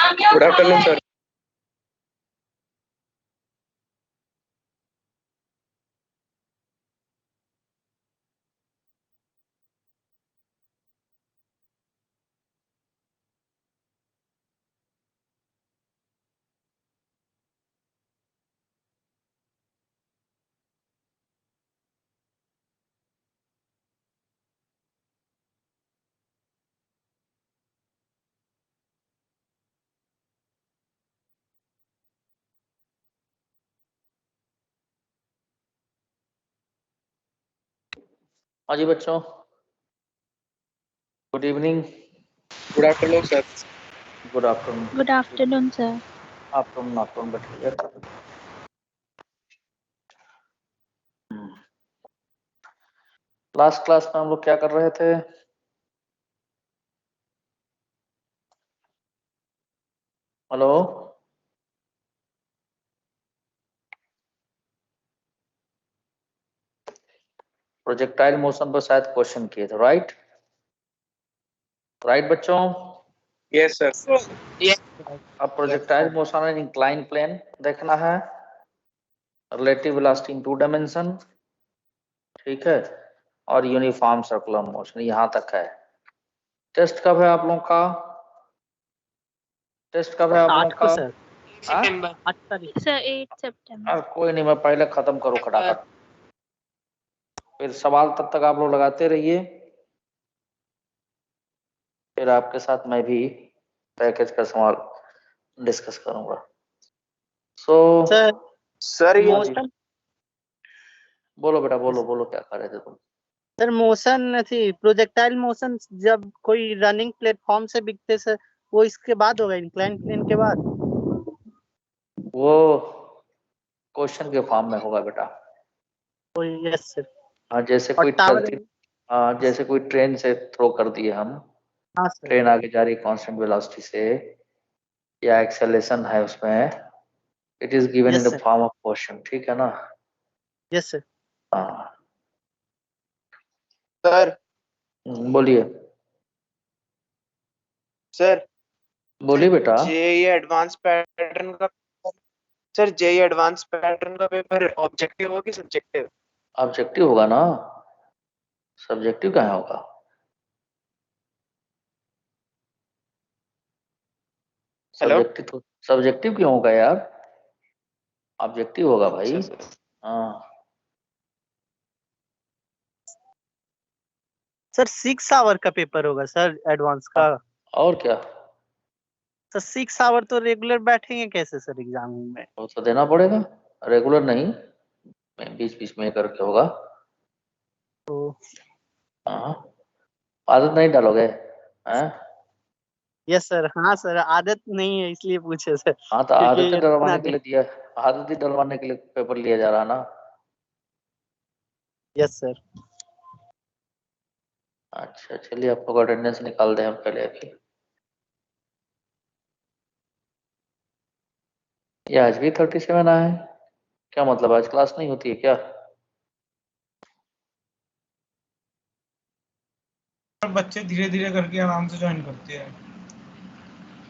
Good afternoon sir. हाँ जी बच्चों, good evening. Good afternoon sir. Good afternoon. Good afternoon sir. Afternoon बैठिए। Last class में हम लोग क्या कर रहे थे? हेलो, प्रोजेक्टाइल मोशन पर शायद क्वेश्चन किए थे, राइट बच्चों? Yes sir. अब projectile motion in incline plane देखना है, रिलेटिव वेलोसिटी इन 2 डायमेंशन, ठीक है, और यूनिफॉर्म सर्कुलर मोशन, यहाँ तक है। टेस्ट कब है आप लोगों का? टेस्ट कब है आप लोगों का? सर 8 तारीख सर 8 सितंबर। कोई नहीं, मैं पहले खत्म करूँ खटाखट, फिर सवाल तब तक आप लोग लगाते रहिए, फिर आपके साथ मैं भी पैकेज का सवाल डिस्कस करूंगा। सर ये मोशन बोलो बेटा, बोलो क्या कर रहे थे तुम? सर मोशन थी प्रोजेक्टाइल मोशन जब कोई रनिंग प्लेटफॉर्म से बिकते सर, वो इसके बाद होगा, इंक्लाइन प्लेन के बाद। वो क्वेश्चन के फॉर्म में होगा बेटा। Yes sir. हाँ, जैसे और कोई टावर। चलती, हाँ जैसे कोई ट्रेन से थ्रो कर दिए हम, हाँ सर। ट्रेन आगे जा रही कांस्टेंट वेलोसिटी से, या एक्सेलेरेशन है उसमें, it is given in yes the sir. Form of question, ठीक है ना? Yes sir. हाँ सर बोलिए। सर बोलिए बेटा। जेईई एडवांस पैटर्न का सर जेईई एडवांस पैटर्न का पेपर ऑब्जेक्टिव होगा कि सब्जेक्टिव? ऑब्जेक्टिव होगा ना, सब्जेक्टिव कहाँ होगा? हेलो। सब्जेक्टिव क्यों होगा यार? ऑब्जेक्टिव होगा भाई। अच्छा सर। हाँ सर 6 आवर का पेपर होगा सर एडवांस का। और क्या, सर 6 आवर तो रेगुलर बैठेंगे कैसे सर एग्जाम में? वो तो देना पड़ेगा, रेगुलर नहीं, बीच बीच में करके होगा। तो हाँ, आदत नहीं डालोगे? हैं? Yes sir. हाँ सर, आदत नहीं है इसलिए पूछे सर, हाँ तो क्योंकि आदतें इतना डलवाने के लिए दिया, आदतें डलवाने के लिए पेपर लिया जा रहा ना। Yes sir. अच्छा चलिए, आप लोग अटेंडेंस निकाल दें हम पहले अभी। ये आज भी 37 आए हैं, क्या मतलब आज क्लास नहीं होती है क्या? बच्चे धीरे धीरे करके आराम से ज्वाइन करते हैं।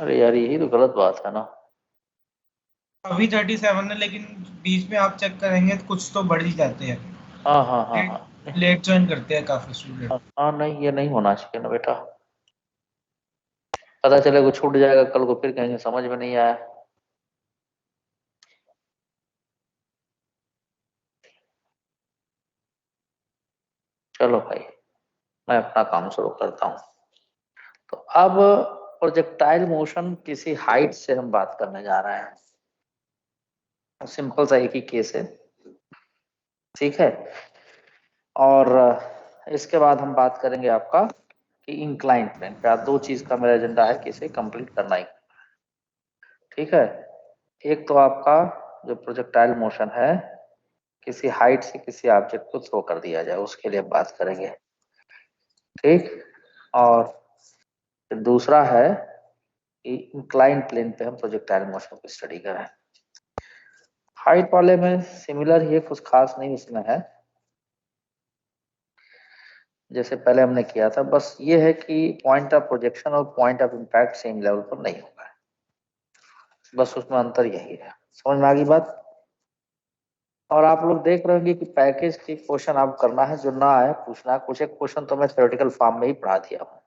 अरे यार यही तो गलत बात है ना। अभी 37 है, लेकिन बीच में आप चेक करेंगे तो कुछ तो बढ़ ही जाते हैं। हाँ हाँ हाँ हाँ। लेट ज्वाइन करते हैं काफी स्टूडेंट। हाँ नहीं, ये नहीं होना चाहिए ना बेटा, पता चले कुछ छूट जाएगा कल को, फिर कहेंगे समझ में नहीं आया। चलो भाई, मैं अपना काम शुरू करता हूँ। तो अब प्रोजेक्टाइल मोशन किसी हाइट से हम बात करने जा रहे हैं, सिंपल सा एक ही केस है, ठीक है। और इसके बाद हम बात करेंगे आपका कि इंक्लाइन प्लेन पे, दो चीज का मेरा एजेंडा है कि इसे कंप्लीट करना ही, ठीक है। एक तो आपका जो प्रोजेक्टाइल मोशन है, किसी हाइट से किसी ऑब्जेक्ट को थ्रो कर दिया जाए, उसके लिए बात करेंगे, ठीक। और फिर दूसरा है कि इंक्लाइन प्लेन पे हम प्रोजेक्टाइल मोशन को स्टडी करें। हाइट वाले में सिमिलर ही है, कुछ खास नहीं उसमें है, जैसे पहले हमने किया था, बस ये है कि पॉइंट ऑफ प्रोजेक्शन और point of impact same level पर नहीं होगा, बस उसमें अंतर यही है। समझ में आ गई बात? और आप लोग देख रहे होंगे कि पैकेज के क्वेश्चन आप करना है, जो ना आए पूछना है। कुछ एक क्वेश्चन तो मैं थ्योरेटिकल फॉर्म में ही पढ़ा दिया हूँ।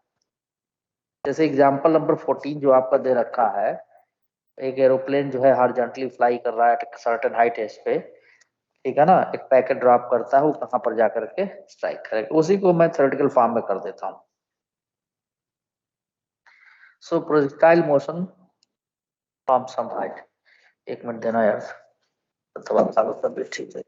जैसे एग्जांपल नंबर 14 जो आपका दे रखा है, एक एरोप्लेन जो है हॉरिजॉन्टली फ्लाई कर रहा है एक सर्टेन हाइट एज पे, ठीक है ना, एक पैकेट ड्रॉप करता है, वो कहाँ पर जाकर के स्ट्राइक करेगा, उसी को मैं थ्योरेटिकल फॉर्म में कर देता हूँ। So projectile motion from some height. एक मिनट देना यार, तो तबियत ठीक है।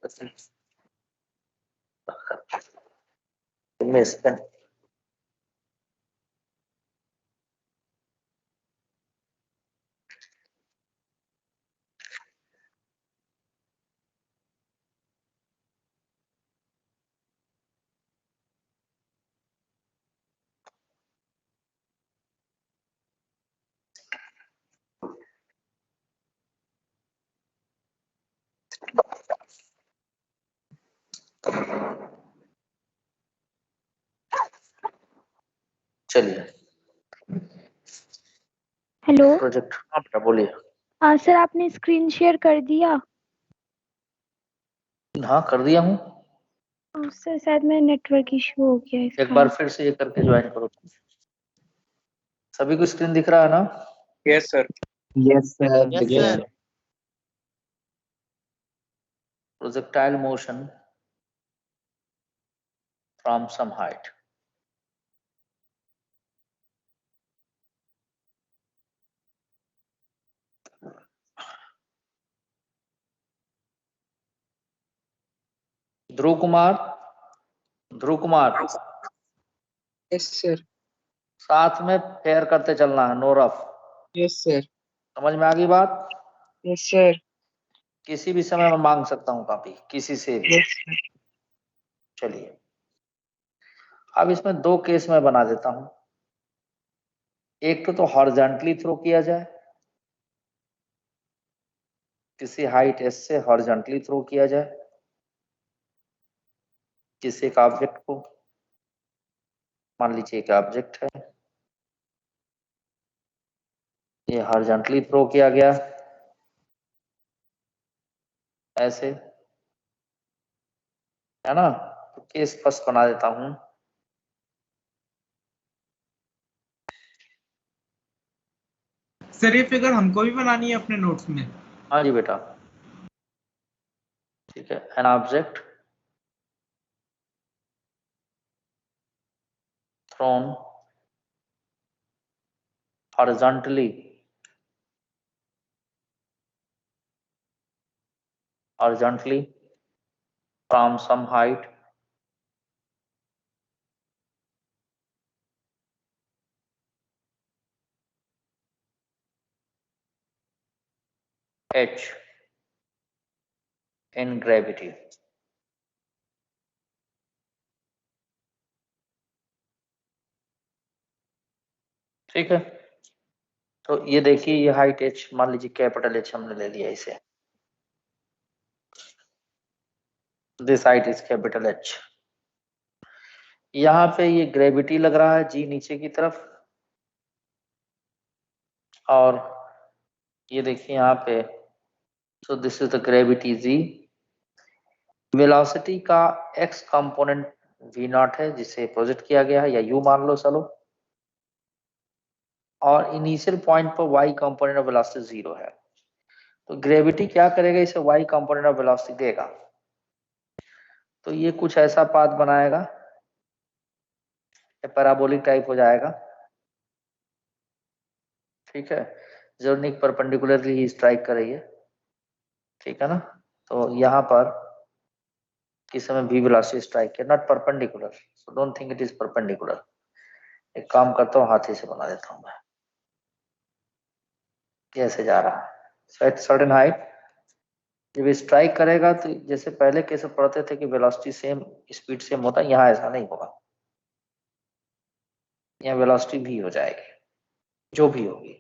चलिए हेलो। प्रोजेक्ट, हाँ बेटा बोलिए। सर आपने स्क्रीन शेयर कर दिया? हाँ कर दिया हूँ। सर शायद मेरा नेटवर्क इशू हो गया एक इसका। बार फिर से ये करके ज्वाइन करो। सभी को स्क्रीन दिख रहा है ना? Yes sir. Yes sir. Projectile motion from some height. Dhruv Kumar, Dhruv Kumar yes sir. साथ में फेयर करते चलना है, नो रफ। Yes sir. समझ में आ गई बात? Yes sir. किसी भी समय मैं मांग सकता हूँ कॉपी, किसी से भी। Yes sir. चलिए अब इसमें दो केस मैं बना देता हूँ। एक तो हॉरिजॉन्टली थ्रो किया जाए, किसी हाइट एस से हॉरिजॉन्टली थ्रो किया जाए किसी एक ऑब्जेक्ट को। मान लीजिए एक ऑब्जेक्ट है, ये हॉरिजॉन्टली थ्रो किया गया ऐसे, है ना। तो केस फर्स्ट बना देता हूँ। सर ये फिगर हमको भी बनानी है अपने नोट्स में? हाँ जी बेटा, ठीक है। An object thrown horizontally from some height h in gravity। ठीक है, तो ये देखिए ये हाइट h, मान लीजिए कैपिटल H हमने ले लिया इसे, this height is capital H। यहाँ पे ये ग्रेविटी लग रहा है G नीचे की तरफ, और ये देखिए यहाँ पे, सो this is the gravity G। Velocity का x कंपोनेंट v0 है जिसे प्रोजेक्ट किया गया है, या u मान लो चलो, और इनिशियल पॉइंट पर y कंपोनेंट ऑफ वेलोसिटी 0 है। तो ग्रेविटी क्या करेगा, इसे y कंपोनेंट ऑफ वेलोसिटी देगा, तो ये कुछ ऐसा पाथ बनाएगा, पैराबोलिक टाइप हो जाएगा। ठीक है, जोनिक परपेंडिकुलरली ही स्ट्राइक कर रही है, ठीक है ना। तो यहाँ पर किस समय v वेलोसिटी स्ट्राइक किया, not perpendicular, so don't think it is perpendicular. एक काम करता हूँ, हाथी से बना देता हूँ मैं, कैसे जा रहा है। सो एट सर्टेन हाइट जब स्ट्राइक करेगा, तो जैसे पहले कैसे पढ़ते थे कि वेलोसिटी सेम, स्पीड सेम होता है, यहाँ ऐसा नहीं होगा, यहाँ वेलोसिटी भी हो जाएगी जो भी होगी।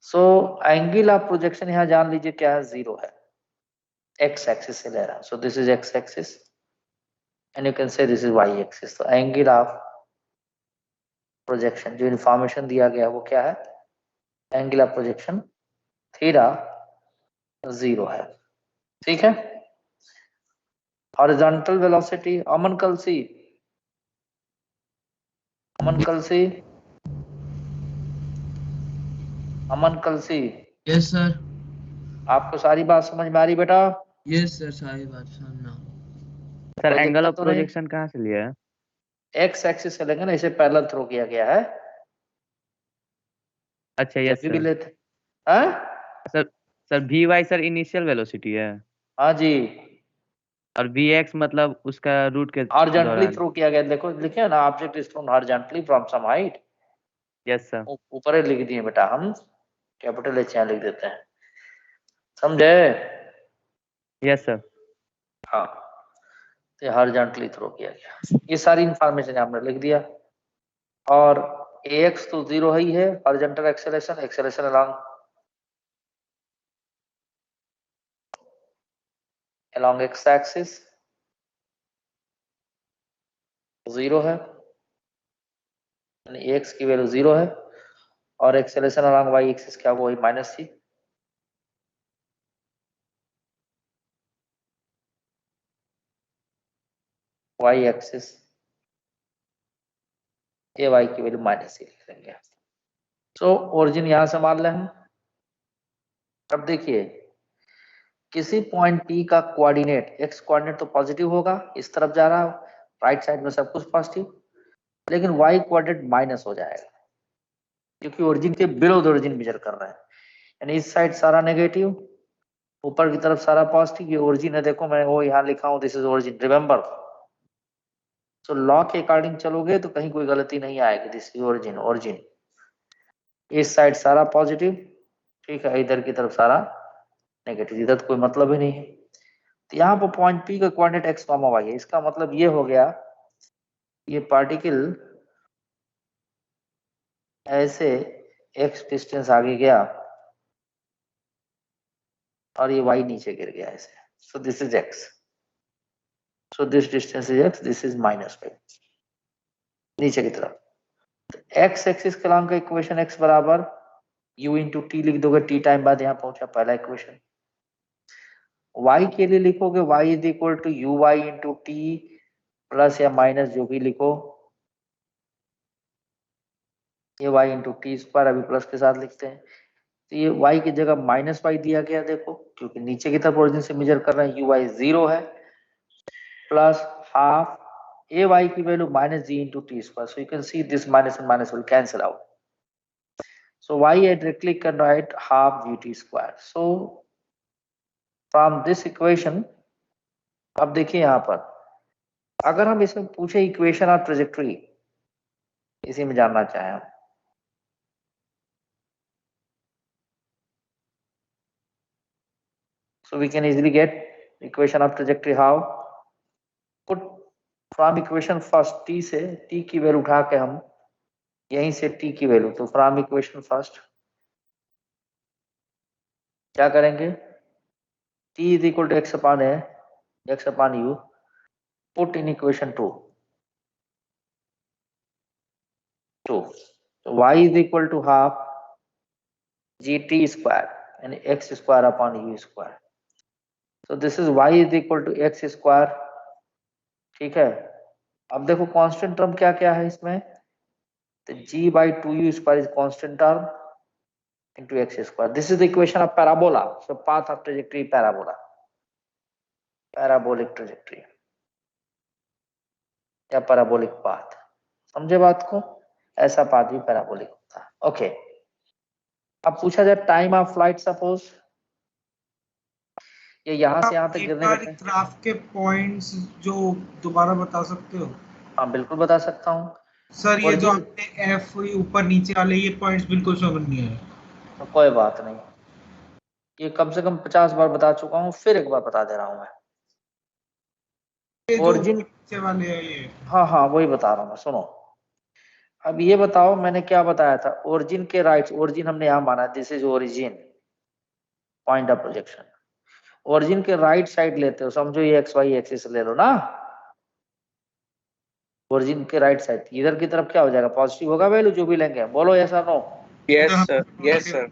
सो एंगल ऑफ प्रोजेक्शन यहाँ जान लीजिए क्या है, 0 है, एक्स एक्सिस से ले रहा है। So this is X axis and you can say this is Y axis. तो एंगल ऑफ प्रोजेक्शन जो इंफॉर्मेशन दिया गया वो क्या है, एंगल ऑफ प्रोजेक्शन थीटा 0 है। ठीक है, हॉरिजॉन्टल वेलोसिटी अमन कलसी, अमन कलसी, अमन कलसी, यस सर। आपको सारी बात समझ में आ रही बेटा? यस सर, सारी बात समझना। सर कोई एंगल दिक्कत ऑफ तो नहीं? प्रोजेक्शन कहाँ से लिया है? एक्स एक्सिस से लेंगे ना, इसे पैरेलल थ्रो किया गया है। अच्छा जब यस भी सर। लेते हैं sir sir V Y sir initial velocity है हाँ जी, और वी एक्स मतलब उसका रूट के हॉरिजॉन्टली दौरान। थ्रो किया गया। देखो लिखे ना, object is thrown horizontally from some height. Yes sir. ऊपर ही लिख दिए बेटा हम, कैपिटल एच यहाँ लिख देते हैं, समझे? Yes sir. हाँ, तो हॉरिजॉन्टली थ्रो किया गया, ये सारी इंफॉर्मेशन हमने लिख दिया। और ax तो 0 ही है, horizontal acceleration, acceleration along x axis 0 है, यानी ax की वैल्यू 0 है, और एक्सेलरेशन along y एक्सिस क्या होगा, माइनस c। y एक्सिस ए वाई की वैल्यू माइनस सी लिख देंगे। तो ओरिजिन यहां से मान लें हम। अब देखिए, किसी पॉइंट P का कोऑर्डिनेट, एक्स कोऑर्डिनेट तो पॉजिटिव होगा, इस तरफ जा रहा है, राइट साइड में सब कुछ पॉजिटिव, लेकिन y कोऑर्डिनेट माइनस हो जाएगा, क्योंकि ओरिजिन के बिलो द ओरिजिन मेजर कर रहे हैं, यानी इस साइड सारा नेगेटिव, ऊपर की तरफ सारा पॉजिटिव। ये ओरिजिन है, देखो मैं वो यहाँ लिखा हूँ, this is origin, remember. So law के अकॉर्डिंग चलोगे तो कहीं कोई गलती नहीं आएगी, दिस इज ओरिजिन, ओरिजिन इस साइड सारा पॉजिटिव, ठीक है, इधर की तरफ सारा नेगेटिव, इधर तो कोई मतलब ही नहीं है। तो यहाँ पर पॉइंट पी का कोऑर्डिनेट एक्स कॉमा वाई है, इसका मतलब ये हो गया, ये पार्टिकल ऐसे एक्स डिस्टेंस आगे गया और ये वाई नीचे गिर गया ऐसे, so this is X, so this distance is X, this is minus Y नीचे की तरफ। एक्स एक्सिस के नाम का इक्वेशन एक्स बराबर u इंटू टी लिख दोगे, टी टाइम बाद यहाँ पहुंचा पहला इक्वेशन। y के लिए लिखोगे y is equal to U Y into T plus या माइनस जो भी लिखो, ये y इंटू टी स्क्वायर, अभी प्लस के साथ लिखते हैं। तो ये y की जगह माइनस वाई दिया गया, देखो क्योंकि नीचे की तरफ ओरिजिन से मेजर कर रहे हैं, यू वाई 0 है, प्लस हाफ ए वाई की value minus G into T square, so you can see this minus and minus will cancel out, so y I directly can write half gt square. So from this equation, अब देखिए यहाँ पर अगर हम इसमें पूछे equation of trajectory, इसी में जानना चाहें हम, so we can easily get equation of trajectory how? Put from equation first t से t की वैल्यू उठा के हम यहीं से t की वैल्यू, तो from equation first क्या करेंगे, t is equal to x upon a, x upon u, put in equation 2, so y is equal to half gt square and x square upon u square, so this is y is equal to x square, ठीक है। अब देखो constant term क्या क्या है इसमें, तो g by 2u square is constant term into x square, this is the equation of parabola, so path of trajectory parabola, parabolic trajectory या पैराबोलिक पाथ, समझे बात को, ऐसा पाथ भी पैराबोलिक होता है। ओके, अब पूछा जाए टाइम ऑफ फ्लाइट, सपोज ये यहाँ से यहाँ तक एक गिरने बार का, ग्राफ के पॉइंट्स जो दोबारा बता सकते हो? हाँ बिल्कुल बता सकता हूँ सर ये जो Origin- आपने एफ ऊपर नीचे वाले ये पॉइंट्स बिल्कुल समझ नहीं आए। तो कोई बात नहीं, ये कम से कम 50 बार बता चुका हूँ, फिर एक बार बता दे रहा हूँ मैं। ये जो ओरिजिन, नीचे वाले है ये, हाँ हाँ वही बता रहा हूँ मैं, सुनो। अब ये बताओ मैंने क्या बताया था, ओरिजिन के राइट, ओरिजिन हमने यहाँ माना, this is origin point of projection, origin के राइट साइड लेते हो, समझो ये एक्स वाई एक्सिस ले लो ना, ओरिजिन के राइट साइड, इधर की तरफ क्या हो जाएगा, पॉजिटिव होगा वैल्यू जो भी लेंगे, बोलो ऐसा नो? Yes sir, yes sir.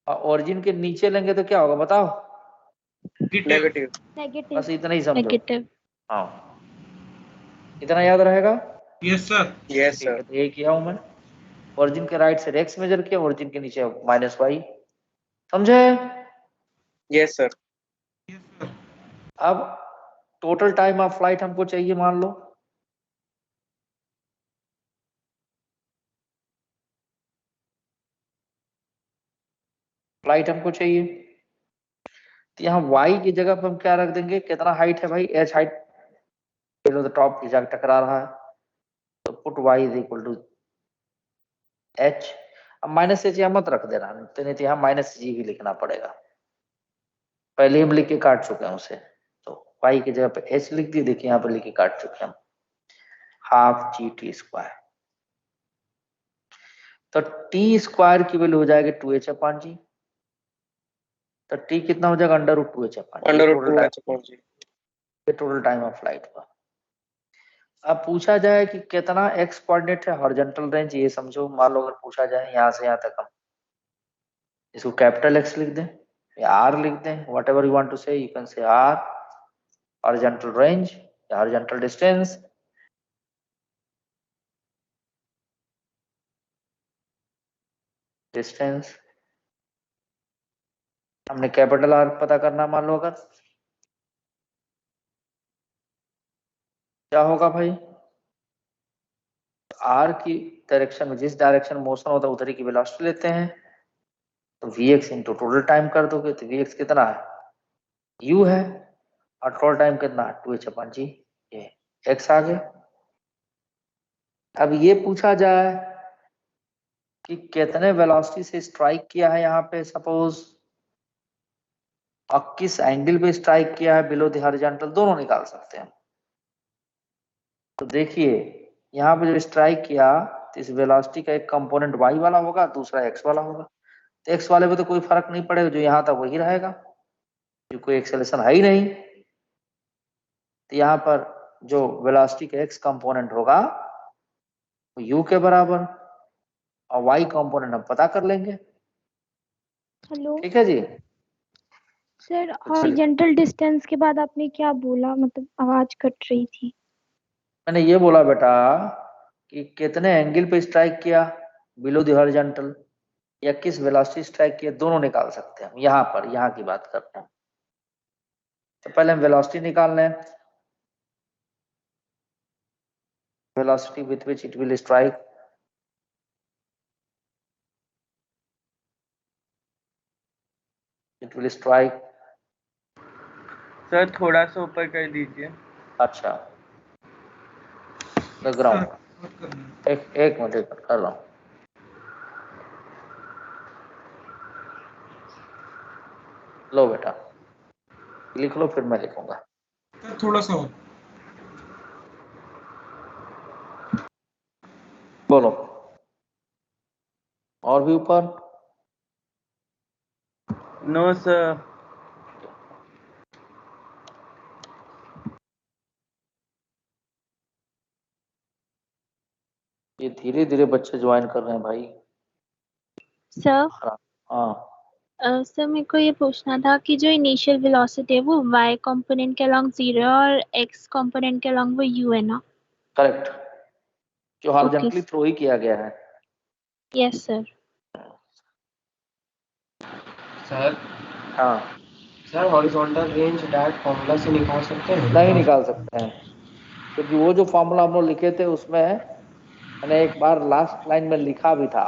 और ओरिजिन के नीचे लेंगे तो क्या होगा बताओ? नेगेटिव। नेगेटिव। बस इतना ही समझो। नेगेटिव। हाँ, इतना याद रहेगा। Yes sir. यस ठीक है, सर। तो ये किया हूं मैं। ओरिजिन के राइट से एक्स मेजर किया, ओरिजिन के नीचे माइनस वाई। समझे? Yes sir. Yes sir. अब टोटल टाइम ऑफ फ्लाइट हमको चाहिए, मान लो फ्लाइट हमको चाहिए, तो यहाँ y की जगह पर हम क्या रख देंगे? कितना हाइट है भाई? h height below the top की जाकर टकरा रहा है, तो put y is equal to h। अब माइनस एच यहाँ मत रख देना, तो नहीं तो यहाँ माइनस जी ही लिखना पड़ेगा, पहले हम लिख के काट चुके हैं उसे। तो y की जगह पे h लिख दिए, देखिए यहाँ पर लिख के काट चुके हैं हम, हाफ जी टी स्क्वायर। तो टी स्क्वायर की वैल्यू हो जाएगी 2h/g, तो टी कितना हो जाएगा? Under root 2h/g। Under root 2h/g। ये टोटल टाइम ऑफ फ्लाइट का। अब पूछा जाए कि कितना एक्स कोऑर्डिनेट है हॉरिजॉन्टल रेंज, ये समझो। मान लो अगर पूछा जाए यहाँ से यहाँ तक, हम इसको कैपिटल एक्स लिख दें या आर लिख दें, whatever you want to say, you can say R horizontal range या हॉरिजॉन्टल डिस्टेंस। डिस्टेंस हमने कैपिटल आर पता करना, मान लो अगर, क्या होगा भाई? आर की डायरेक्शन में, जिस डायरेक्शन मोशन होता है उधर की वेलोसिटी लेते हैं, तो V X into total time कर दोगे, तो वी एक्स कितना है? यू है, और टोटल टाइम कितना है? 2h/g। ये एक्स आ गया। अब ये पूछा जाए कि कितने वेलोसिटी से स्ट्राइक किया है यहाँ पे सपोज, और किस एंगल पे स्ट्राइक किया है बिलो द हॉरिजॉन्टल, दोनों निकाल सकते हैं। तो देखिए यहाँ पे जो स्ट्राइक किया, तो इस वेलोसिटी का एक कंपोनेंट y वाला होगा, दूसरा x वाला होगा। तो x वाले पे तो कोई फर्क नहीं पड़ेगा, जो यहाँ था वही रहेगा, जो कोई एक्सेलेरेशन है ही नहीं। तो यहाँ पर जो वेलोसिटी का x कंपोनेंट होगा वो u के बराबर, और y कंपोनेंट हम पता कर लेंगे। हेलो ठीक है जी। सर, तो चलिए, हॉरिजॉन्टल डिस्टेंस के बाद आपने क्या बोला? मतलब आवाज कट रही थी। मैंने ये बोला बेटा कि कितने एंगल पे स्ट्राइक किया बिलो द हॉरिजॉन्टल, या किस वेलोसिटी स्ट्राइक किया, दोनों निकाल सकते हैं। यहाँ पर यहाँ की बात करते हैं, तो पहले हम वेलोसिटी निकाल लें, velocity with which it will strike. It will strike, sir थोड़ा सा ऊपर कर दीजिए। अच्छा द ग्राउंड। एक मिनट कर रहा हूँ। लो बेटा लिख लो, फिर मैं लिखूंगा। सर थोड़ा सा और। बोलो, और भी ऊपर? No sir. ये धीरे धीरे बच्चे ज्वाइन कर रहे हैं भाई। सर, हाँ सर मेरे को ये पूछना था कि जो इनिशियल वेलोसिटी है वो y कंपोनेंट के अलोंग 0 है और x कंपोनेंट के अलोंग वो u है ना? करेक्ट, जो ओके हॉरिजॉन्टली थ्रो ही किया गया है। Yes sir. सर हाँ sir horizontal range direct formula से निकाल सकते हैं? नहीं निकाल सकते हैं, क्योंकि वो जो फॉर्मूला हम लोग लिखे थे उसमें मैंने एक बार लास्ट लाइन में लिखा भी था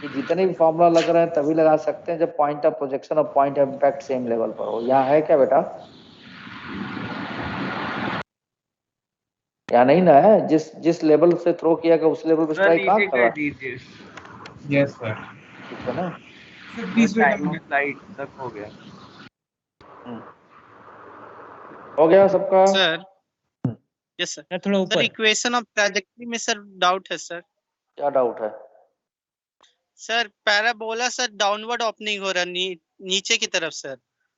कि जितने भी फॉर्मूला लग रहे हैं तभी लगा सकते हैं जब पॉइंट ऑफ प्रोजेक्शन और point of impact same level पर हो। यहाँ है क्या बेटा? यहाँ नहीं ना है, जिस जिस लेवल से थ्रो किया गया उस लेवल पे सर स्ट्राइक कहाँ नीचे कर रहा कर है? दीजिए। Yes sir. ठीक है ना? सर 20 मिनट टाइम हो ऑफ गया। फ्लाइट तक हो गया। हो गया सबका? Sir yes sir. थोड़ा सर ऊपर। इक्वेशन ऑफ ट्रैजेक्टरी में सर डाउट है सर। क्या डाउट है? Sir parabola sir downward opening हो रहा है नीचे की तरफ सर,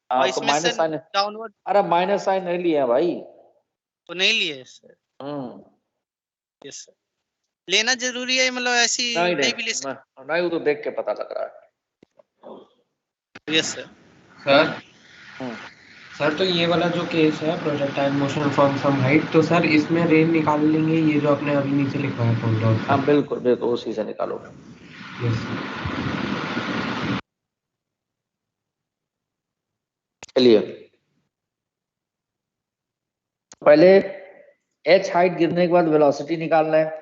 और हाँ तो इसमें माइनस सर साइन, डाउनवर्ड अरे माइनस साइन नहीं लिया भाई। तो नहीं लिए सर। हम्म, यस सर। लेना जरूरी है, मतलब ऐसी नहीं नहीं भी ले सकते? नहीं, नहीं वो तो देख के पता लग रहा है। Yes sir. Sir hmm, sir तो ये वाला जो केस है projectile motion from some height, तो सर इसमें रेंज निकाल लेंगे ये जो आपने अभी नीचे लिखा है पॉइंट आउट हाँ बिल्कुल बिल्कुल उसी से निकालो। Yes sir. चलिए पहले h हाइट गिरने के बाद वेलोसिटी निकालना है,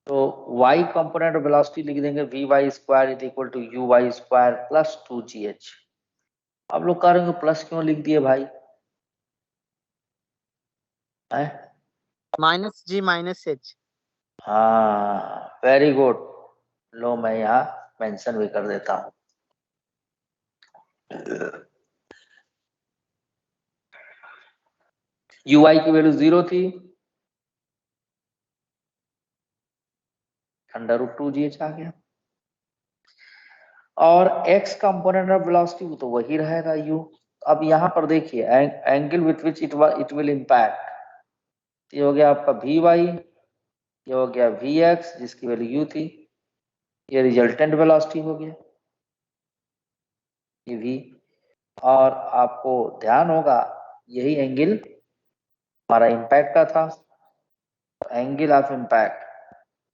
तो y कंपोनेंट ऑफ वेलोसिटी लिख देंगे vy square is equal to uy square plus 2gh। आप लोग कह रहे होंगे प्लस क्यों लिख दिए भाई है? -g-h। हाँ वेरी गुड, लो मैं यहाँ मेंशन भी कर देता हूँ। ui की वैल्यू 0 थी, √2gh आ गया, और x कंपोनेंट ऑफ वेलोसिटी वो तो वही रहेगा u। अब यहाँ पर देखिए angle with which it will impact, ये हो गया आपका vy, ये हो गया vx जिसकी वैल्यू u थी, ये रिजल्टेंट वेलोसिटी हो गया ये v, और आपको ध्यान होगा यही एंगल हमारा इम्पैक्ट का था, तो एंगल ऑफ इम्पैक्ट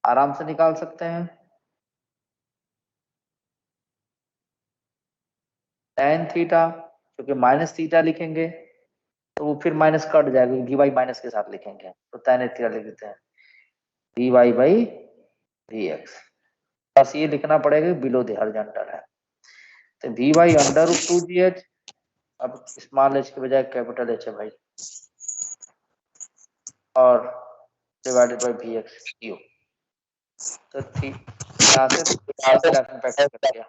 आराम से निकाल सकते हैं, tan थीटा, क्योंकि माइनस थीटा लिखेंगे तो वो फिर माइनस कट जाएगा, वी वाई माइनस के साथ लिखेंगे तो tan थीटा लिख देते हैं V Y by V X, बस ये लिखना पड़ेगा बिलो द हॉरिजॉन्टल है, तो वी वाई √2gh, अब स्मॉल एच के बजाय कैपिटल एच है भाई, और divided by V X U, तो यहाँ से इम्पैक्ट कर दिया।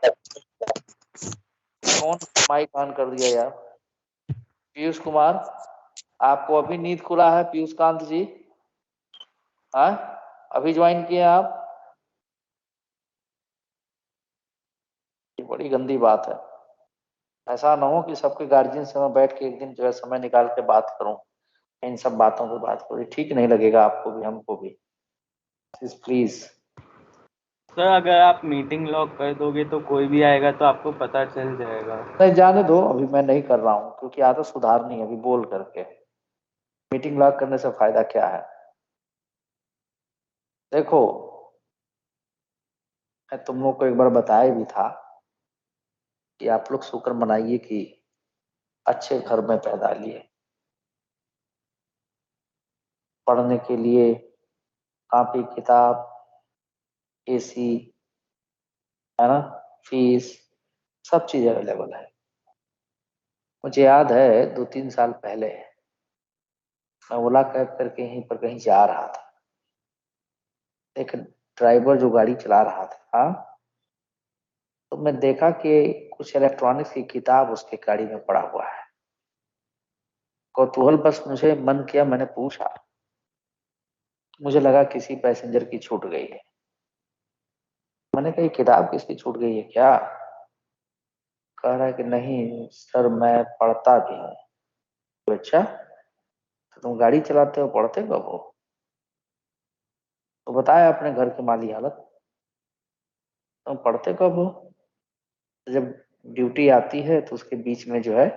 कौन माइक ऑन कर दिया यार? पीयूष कुमार, आपको अभी नींद खुला है पीयूष कांत जी? हाँ अभी ज्वाइन किए आप? ये बड़ी गंदी बात है, ऐसा ना हो कि सबके गार्जियन से मैं बैठ के एक दिन जो है समय निकाल के बात करूं, इन सब बातों पे बात करूं, ठीक नहीं लगेगा आपको भी हमको भी, प्लीज। सर अगर आप मीटिंग लॉक कर दोगे तो कोई भी आएगा तो आपको पता चल जाएगा। नहीं जाने दो, अभी मैं नहीं कर रहा हूँ क्योंकि आदत सुधारनी है अभी बोल करके, मीटिंग लॉक करने से फायदा क्या है? देखो मैं तुम लोग को एक बार बताया भी था कि आप लोग शुक्र मनाइए कि अच्छे घर में पैदा लिए, पढ़ने के लिए कॉपी किताब एसी है ना, फीस सब चीज अवेलेबल है। मुझे याद है 2-3 साल पहले मैं ओला कैब करके यहीं पर कहीं जा रहा था, एक ड्राइवर जो गाड़ी चला रहा था तो मैं देखा कि कुछ इलेक्ट्रॉनिक्स की किताब उसके गाड़ी में पड़ा हुआ है, कौतूहल बस मुझे मन किया, मैंने पूछा, मुझे लगा किसी पैसेंजर की छूट गई है, मैंने कहा किताब किसकी छूट गई है क्या? कह रहा है कि नहीं सर मैं पढ़ता भी हूँ। तो अच्छा तो तुम गाड़ी चलाते हो पढ़ते कब हो? तो बताया अपने घर की माली हालत, तुम पढ़ते कब हो? तो जब ड्यूटी आती है तो उसके बीच में जो है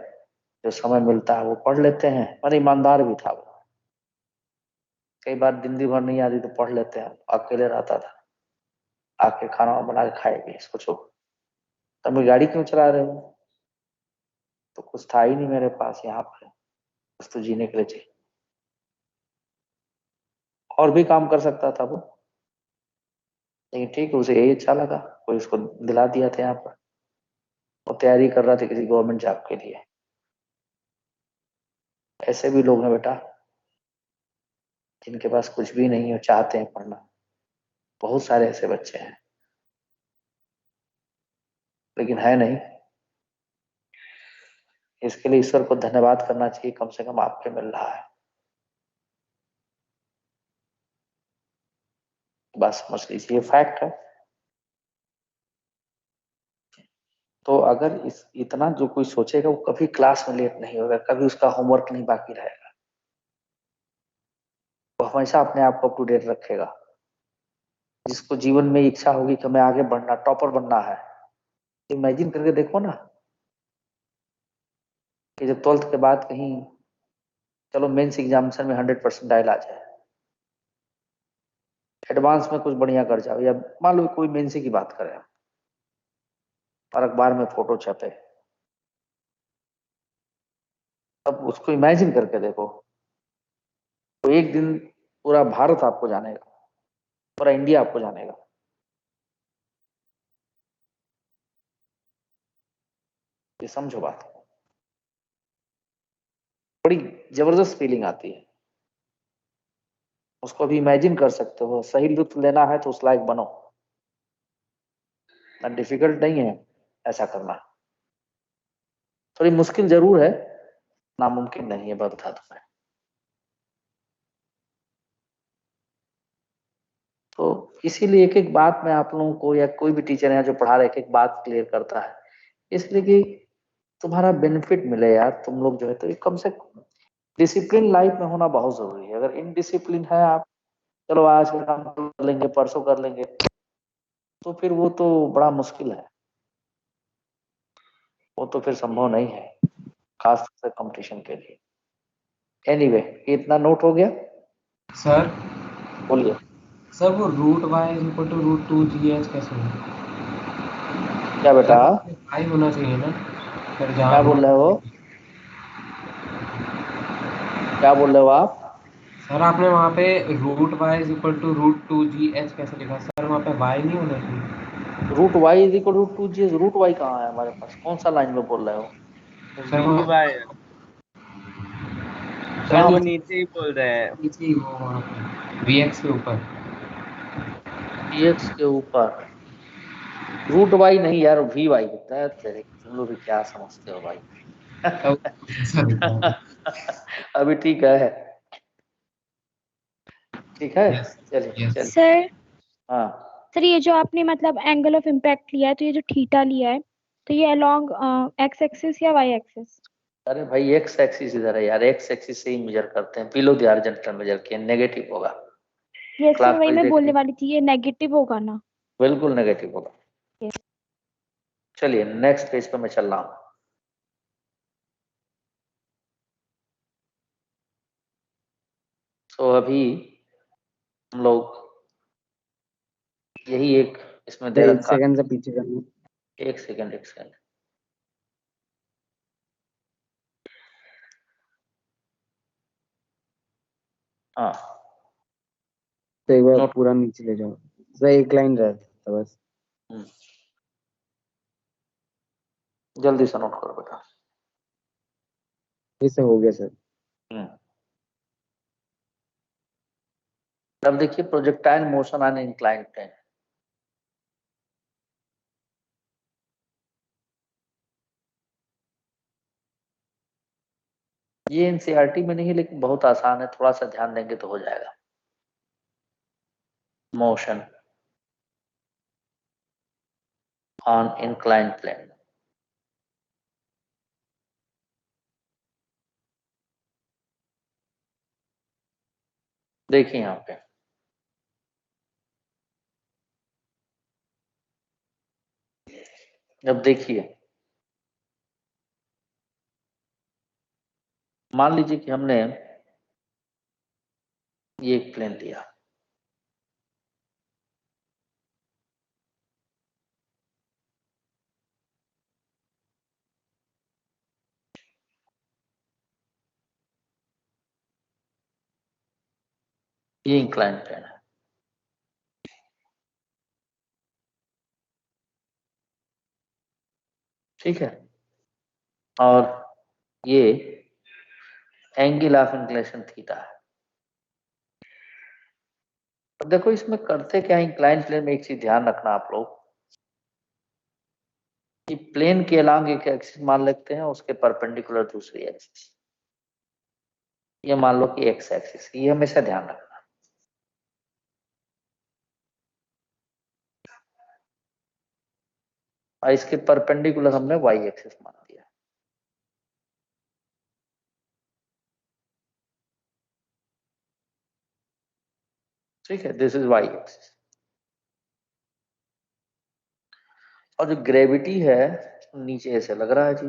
जो समय मिलता है वो पढ़ लेते हैं, और ईमानदार भी था वो, कई बार दिन भर नहीं आती तो पढ़ लेते हैं, अकेले रहता था, आके खाना बना के खाएगी इसको छोड़, तब मैं गाड़ी क्यों चला रहे हो? तो कुछ था ही नहीं मेरे पास यहाँ पर, कुछ तो जीने के लिए चाहिए, और भी काम कर सकता था वो, लेकिन ठीक है उसे यही अच्छा लगा, कोई उसको दिला दिया था यहाँ पर, वो तैयारी कर रहा था किसी गवर्नमेंट जॉब के लिए। ऐसे भी लोग हैं बेटा जिनके पास कुछ भी नहीं है, चाहते हैं पढ़ना, बहुत सारे ऐसे बच्चे हैं, लेकिन है नहीं। इसके लिए ईश्वर को धन्यवाद करना चाहिए, कम से कम आपके मिल रहा है, बस समझ लीजिए फैक्ट है। तो अगर इस इतना जो कोई सोचेगा वो कभी क्लास में लेट नहीं होगा, कभी उसका होमवर्क नहीं बाकी रहेगा, वो हमेशा अपने आप को अप टू डेट रखेगा। जिसको जीवन में इच्छा होगी कि हमें आगे बढ़ना, टॉपर बनना है, इमेजिन करके देखो ना कि जब 12th के बाद कहीं चलो मेंस एग्जामिनेशन में 100% आ जाए, एडवांस में कुछ बढ़िया कर जाओ, या मान लो कोई मेंस की बात करें और अखबार में फोटो छपे, अब उसको इमेजिन करके देखो, तो एक दिन पूरा भारत आपको जानेगा, पूरा इंडिया आपको जानेगा। ये समझो बात, बड़ी जबरदस्त फीलिंग आती है, उसको अभी इमेजिन कर सकते हो। सही लुत्फ लेना है तो उस लायक बनो, ना डिफिकल्ट नहीं है ऐसा करना, थोड़ी मुश्किल जरूर है, नामुमकिन नहीं है, बता दूं मैं। तो इसीलिए एक एक बात मैं आप लोगों को, या कोई भी टीचर है जो पढ़ा रहे, एक एक बात क्लियर करता है, इसलिए कि तुम्हारा बेनिफिट मिले यार। तुम लोग जो है तो कम से कम डिसिप्लिन लाइफ में होना बहुत जरूरी है। अगर इनडिसिप्लिन है आप, चलो आज का काम कर लेंगे, परसों कर लेंगे, तो फिर वो तो बड़ा मुश्किल है, वो तो फिर संभव नहीं है, खास कर कंपटीशन के लिए। एनीवे, इतना नोट हो गया? सर बोलिए। सर वो root Y is equal to root 2 GH कैसे है? क्या बेटा? सर वाई होना चाहिए ना सर, क्या जहाँ बोल रूट। रहे हो? क्या बोल रहे हो आप? सर आपने वहाँ पे root Y is equal to root 2GH कैसे लिखा? सर वहाँ पे वाई नहीं होना चाहिए। Root Y is equal to 2 root Y कहाँ है हमारे पास? कौन सा लाइन में बोल रहे हो? सर वी वहाँ बाय सर कहाँ वो पे? नीचे ही बोल रहे हैं। नीचे ही वो वहाँ पे VX के ऊपर। एक्स के ऊपर रूट वाई नहीं यार, वी वाई होता है। तेरे तुम लोग भी क्या समझते हो भाई? सर लिखा है। अभी ठीक है, ठीक है, यस चलिए यस। चलिए। सर हाँ, सर ये जो आपने मतलब एंगल ऑफ इम्पैक्ट लिया है, तो ये जो थीटा लिया है, तो ये अलोंग एक्स एक्सिस या वाई एक्सिस? अरे भाई एक्स एक्सिस इधर है यार, एक्स एक्सिस से ही मेजर करते हैं। पिलो द आर्जेंटल मेजर किए, नेगेटिव होगा। यस सर, क्लास वही वाइज मैं बोलने देखेंगे, वाली थी, ये नेगेटिव होगा ना? बिल्कुल नेगेटिव होगा। Yes. चलिए नेक्स्ट पेज पे मैं चल रहा हूँ। तो अभी हम लोग यही एक इसमें दे एक रखा। सेकंड से पीछे करना। एक सेकंड, एक सेकंड। हाँ, तो एक बार नोट। पूरा नीचे ले जाओ सर, एक लाइन रह था बस। जल्दी से नोट करो बेटा। इससे हो गया सर। अब देखिए projectile motion on inclined plane. ये एनसीईआरटी में नहीं है, लेकिन बहुत आसान है, थोड़ा सा ध्यान देंगे तो हो जाएगा। Motion on inclined plane. देखिए यहाँ पे अब देखिए, मान लीजिए कि हमने ये एक प्लेन लिया, ये इंक्लाइंड प्लेन है, ठीक है, और ये एंगल ऑफ इंक्लिनेशन थीटा है। अब देखो इसमें करते क्या, इंक्लाइंड प्लेन में एक चीज ध्यान रखना आप लोग, कि प्लेन के अलोंग एक एक्सिस मान लेते हैं, उसके परपेंडिकुलर दूसरी एक्सिस, ये मान लो कि एक्स एक्सिस, ये हमेशा ध्यान रखना। और इसके परपेंडिकुलर हमने वाई एक्सिस मान दिया, ठीक है, दिस इज वाई एक्सिस। और जो ग्रेविटी है नीचे ऐसे लग रहा है जी,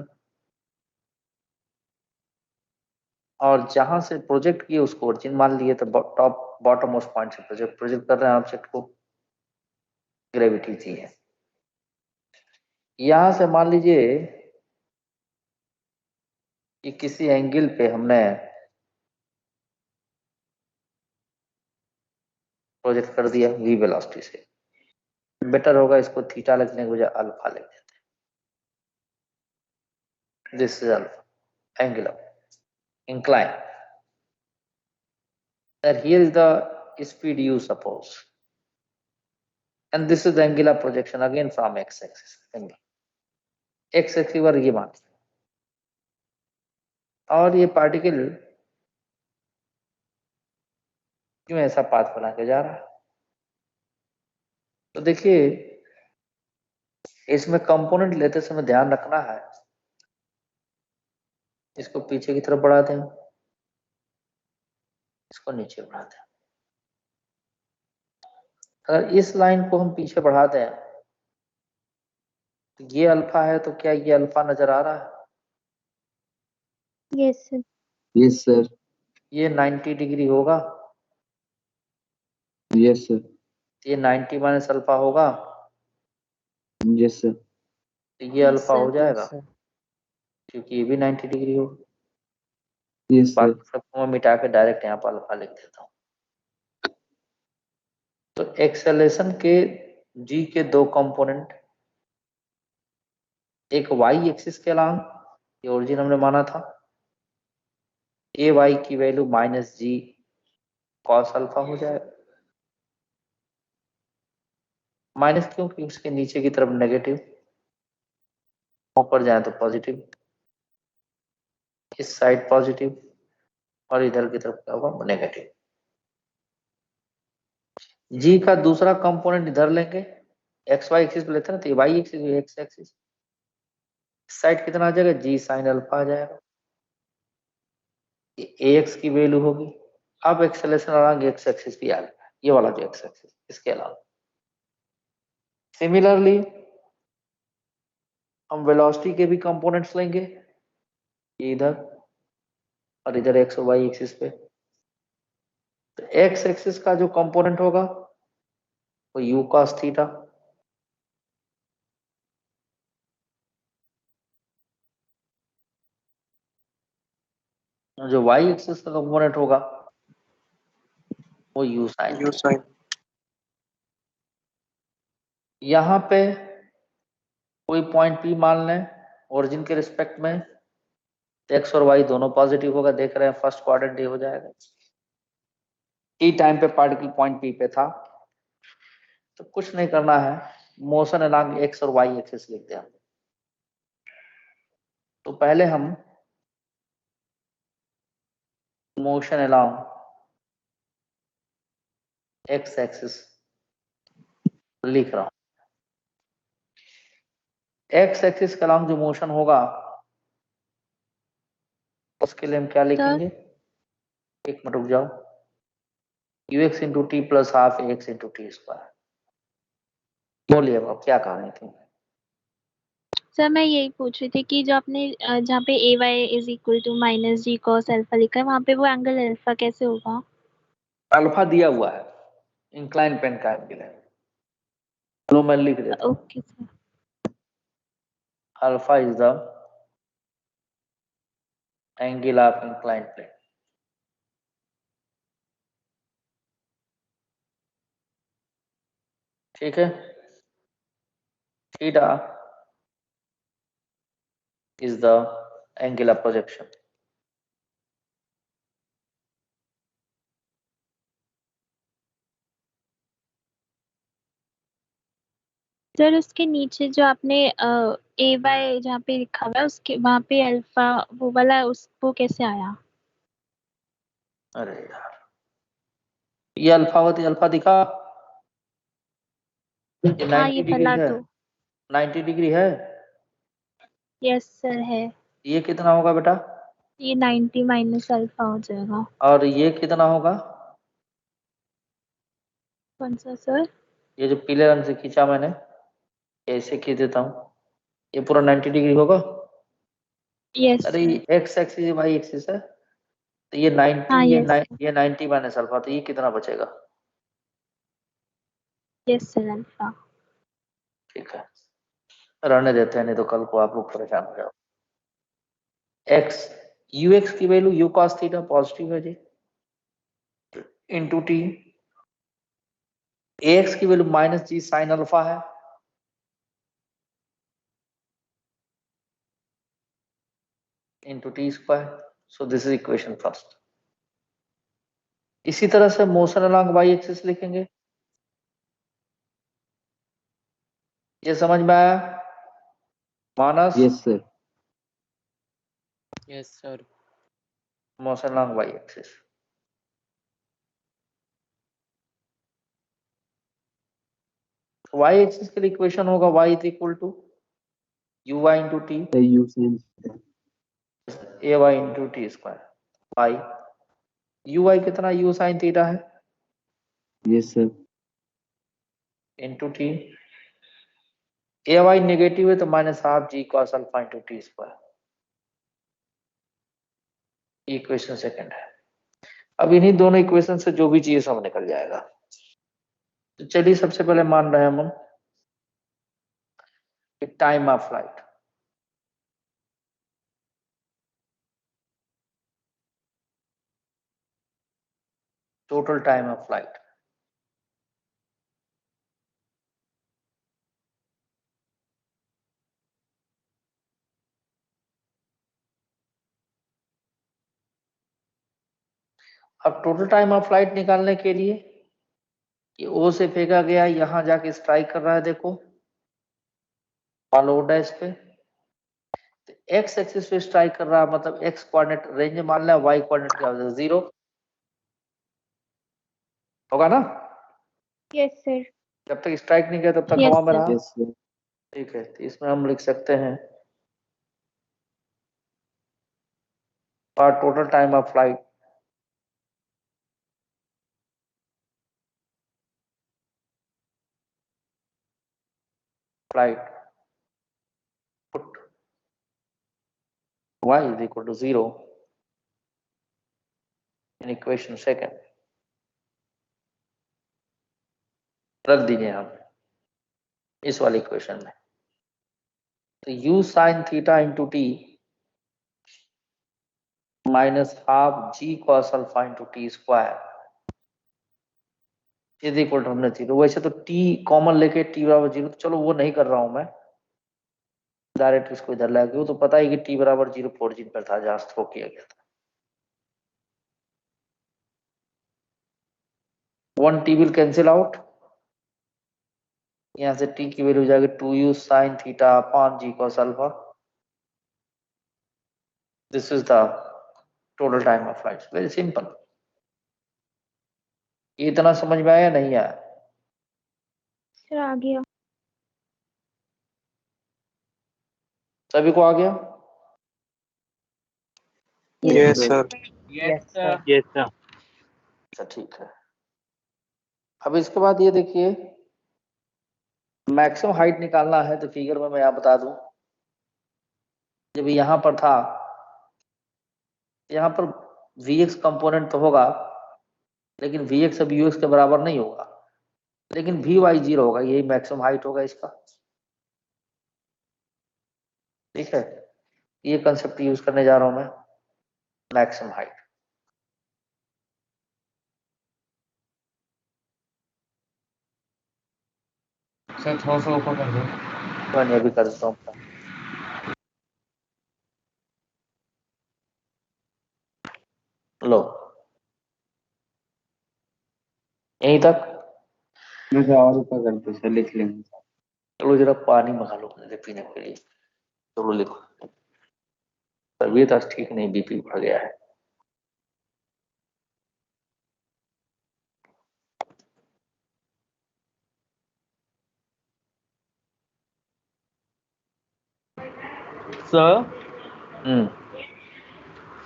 और जहां से प्रोजेक्ट किए उसको ओरिजिन मान लिए, तो टॉप बॉटम मोस्ट पॉइंट से प्रोजेक्ट कर रहे हैं ऑब्जेक्ट को, ग्रेविटी जी है। यहां से मान लीजिए कि किसी एंगल पे हमने प्रोजेक्ट कर दिया v वेलोसिटी से, बेटर होगा इसको थीटा लिखने के बजाय अल्फा लिख देते हैं। This is alpha angle of incline, that here is the speed u suppose, and this is the angular projection again from x axis, x axis पर ये मान, और ये पार्टिकल क्यों ऐसा पाथ बना के जा रहा है। तो देखिए इसमें कंपोनेंट लेते समय ध्यान रखना है, इसको पीछे की तरफ बढ़ा दें, इसको नीचे बढ़ा दें। अगर इस लाइन को हम पीछे बढ़ा दें तो ये अल्फा है, तो क्या ये अल्फा नजर आ रहा है? Yes sir. Yes sir. ये 90 डिग्री होगा, यस सर। ये 90 माइनस अल्फा होगा, यस सर। तो ये अल्फा हो जाएगा क्योंकि ये भी 90 डिग्री होगा। Yes sir. बाकी सबको मैं मिटा के डायरेक्ट यहाँ पर अल्फा लिख देता हूँ। तो एक्सेलेरेशन के जी के दो कंपोनेंट, एक वाई एक्सिस के अलांग, ये ओरिजिन हमने माना था, ए वाई की value minus G cos alpha हो जाएगा। माइनस क्यों? क्योंकि उसके नीचे की तरफ नेगेटिव, ऊपर जाए तो पॉजिटिव, इस साइड पॉजिटिव और इधर की तरफ क्या होगा? नेगेटिव। जी का दूसरा कंपोनेंट इधर लेंगे, एक्स वाई एक्सिस पे लेते हैं ना, तो ये वाई एक्सिस, ये एक्स एक्सिस, साइड कितना आ जाएगा? जी साइन अल्फा आ जाएगा, ये ax की वैल्यू होगी। अब एक्सेलेरेशन अलॉन्ग एक्स एक्सिस भी आ गया, ये वाला जो एक्स एक्सिस, इसके अलावा सिमिलरली हम वेलोसिटी के भी कंपोनेंट्स लेंगे, ये इधर और इधर एक्स और वाई एक्सिस पे। तो एक्स एक्सिस का जो कंपोनेंट होगा वो यू कॉस थीटा, जो वाई एक्सिस का कंपोनेंट होगा वो यू साइन। यहाँ पे कोई पॉइंट पी मान लें ओरिजिन के रिस्पेक्ट में, एक्स और वाई दोनों पॉजिटिव होगा, देख रहे हैं फर्स्ट क्वाड्रेंट ये हो जाएगा। टी टाइम पे पार्टिकल पॉइंट पी पे था, तो कुछ नहीं करना है, मोशन अलॉन्ग एक्स और वाई एक्सिस लिखते हैं। तो पहले हम मोशन अलॉन्ग एक्स एक्सिस लिख रहा हूं। एक्स एक्सिस के अलॉन्ग जो मोशन होगा उसके लिए हम क्या लिखेंगे? एक मिनट रुक जाओ, you x into T plus half x into T square. बोलिए अब क्या कह रहे थे? सर मैं यही पूछ रही थी कि जो आपने जहाँ पे A Y is equal to minus G cos alpha लिखा है, वहाँ पे वो एंगल अल्फा कैसे होगा? अल्फा दिया हुआ है, इंक्लाइन पेन का एंगल है। चलो मैं लिख देता हूँ, okay sir. Alpha is the angle of incline plane. ठीक है, theta is the angular projection. Sir उसके नीचे जो आपने ए वाई जहाँ पे लिखा हुआ है उसके वहाँ पे अल्फा वो वाला वो कैसे आया? अरे यार, ये अल्फावती अल्फा दिखा, ये 90 हाँ ये डिग्री वाला है, तो 90 डिग्री है। यस सर है। ये कितना होगा बेटा? ये 90 माइनस अल्फा हो जाएगा। और ये कितना होगा? कौन सा सर? ये जो पीले रंग से खींचा मैंने, ऐसे खींच देता हूँ, ये पूरा 90 डिग्री होगा। यस अरे sir. X axis Y axis है, तो ये 90 हाँ ये यस। ये 90 माइनस अल्फा, तो ये कितना बचेगा? Yes sir alpha. ठीक है, रहने देते हैं, नहीं तो कल को आप लोग परेशान हो जाओ। एक्स यू एक्स की value you cos theta positive है जी, इंटू टी। ए एक्स की वैल्यू माइनस जी साइन अल्फा है, into T square. So this is equation first. इसी तरह से मोशन अलोंग वाई एक्सिस लिखेंगे, ये समझ में आया Manas? Yes sir. Yes sir. Motion along Y axis. Y axis के लिए इक्वेशन होगा y is equal to U Y into T U sine A Y into T square. Y U Y कितना, U sine theta है, yes sir. Into T. A Y negative है तो minus half जी cos alpha into T square. Equation second है। अब इन्हीं दोनों equation से जो भी चाहिए सब निकल जाएगा। तो चलिए सबसे पहले मान रहे हैं हम कि time of flight, total time of flight. अब टोटल टाइम ऑफ फ्लाइट निकालने के लिए ये ओ से फेंका गया, यहां जाके स्ट्राइक कर रहा है, देखो फॉलो डैश पे एक्स एक्सिस पे स्ट्राइक कर रहा है, मतलब एक्स कोऑर्डिनेट रेंज मान लिया, वाई कोऑर्डिनेट क्या हो जाएगा, 0 होगा ना। Yes sir. जब तक स्ट्राइक नहीं किया तब तक यस हवा में सर। रहा। Yes sir. ठीक है, तो इसमें हम लिख सकते हैं for total time of flight put y is equal to 0 in equation second। रख दीजिए हम इस वाले इक्वेशन में, तो u sine theta into T minus half ji cos alpha into T square is equal to, हमने 0, वैसे तो t कॉमन लेके t बराबर 0, तो चलो वो नहीं कर रहा हूं मैं, डायरेक्ट इसको इधर ला के, वो तो पता है कि t बराबर 0 ओरिजिन पर था जहां थ्रो किया गया था। 1 t विल कैंसिल आउट, यहाँ से t की वैल्यू हो जाएगी 2u sine theta upon ji cos alpha. This is the total time of flight, very simple. ये इतना समझ में आया नहीं आया? सर आ गया। सभी को आ गया? Yes sir. Yes sir. Yes sir. अच्छा ठीक है। अब इसके बाद ये देखिए, मैक्सिमम हाइट निकालना है, तो फिगर में मैं आप बता दूं, जब यहाँ पर था, यहाँ पर Vx कंपोनेंट तो होगा, लेकिन Vx अब Ux के बराबर नहीं होगा, लेकिन Vy 0 होगा, यही मैक्सिमम हाइट होगा इसका। ठीक है, ये कंसेप्ट यूज करने जा रहा हूं मैं, मैक्सिमम हाइट। सर थोड़ा सा ऊपर कर दो। मैंने अभी कर देता हूँ। लो यहीं तक। मुझे और ऊपर कर दो सर, लिख लेंगे। चलो जरा पानी मंगा लो मुझे पीने के लिए। चलो लिखो, तबीयत आज ठीक नहीं, बीपी बढ़ गया है। सर हम्म,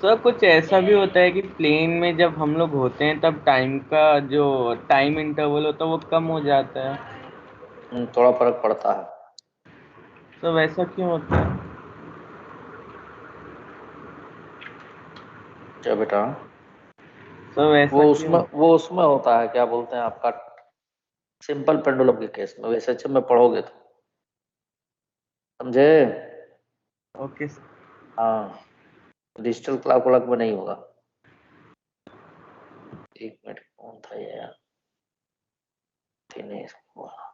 सर कुछ ऐसा भी होता है कि प्लेन में जब हम लोग होते हैं तब टाइम का जो टाइम इंटरवल होता है वो कम हो जाता है। थोड़ा फर्क पड़ता है। तो वैसा क्यों होता है? क्या बेटा? तो वैसा क्यों? वो उसमें होता है, क्या बोलते हैं आपका, सिंपल पेंडुलम के केस में। वैसे अच्छे में पढ़ोगे तो समझे। ओके। हाँ, डिजिटल क्लॉक व्लॉक में नहीं होगा। एक मिनट, कौन था ये यार, दिनेश कुमार।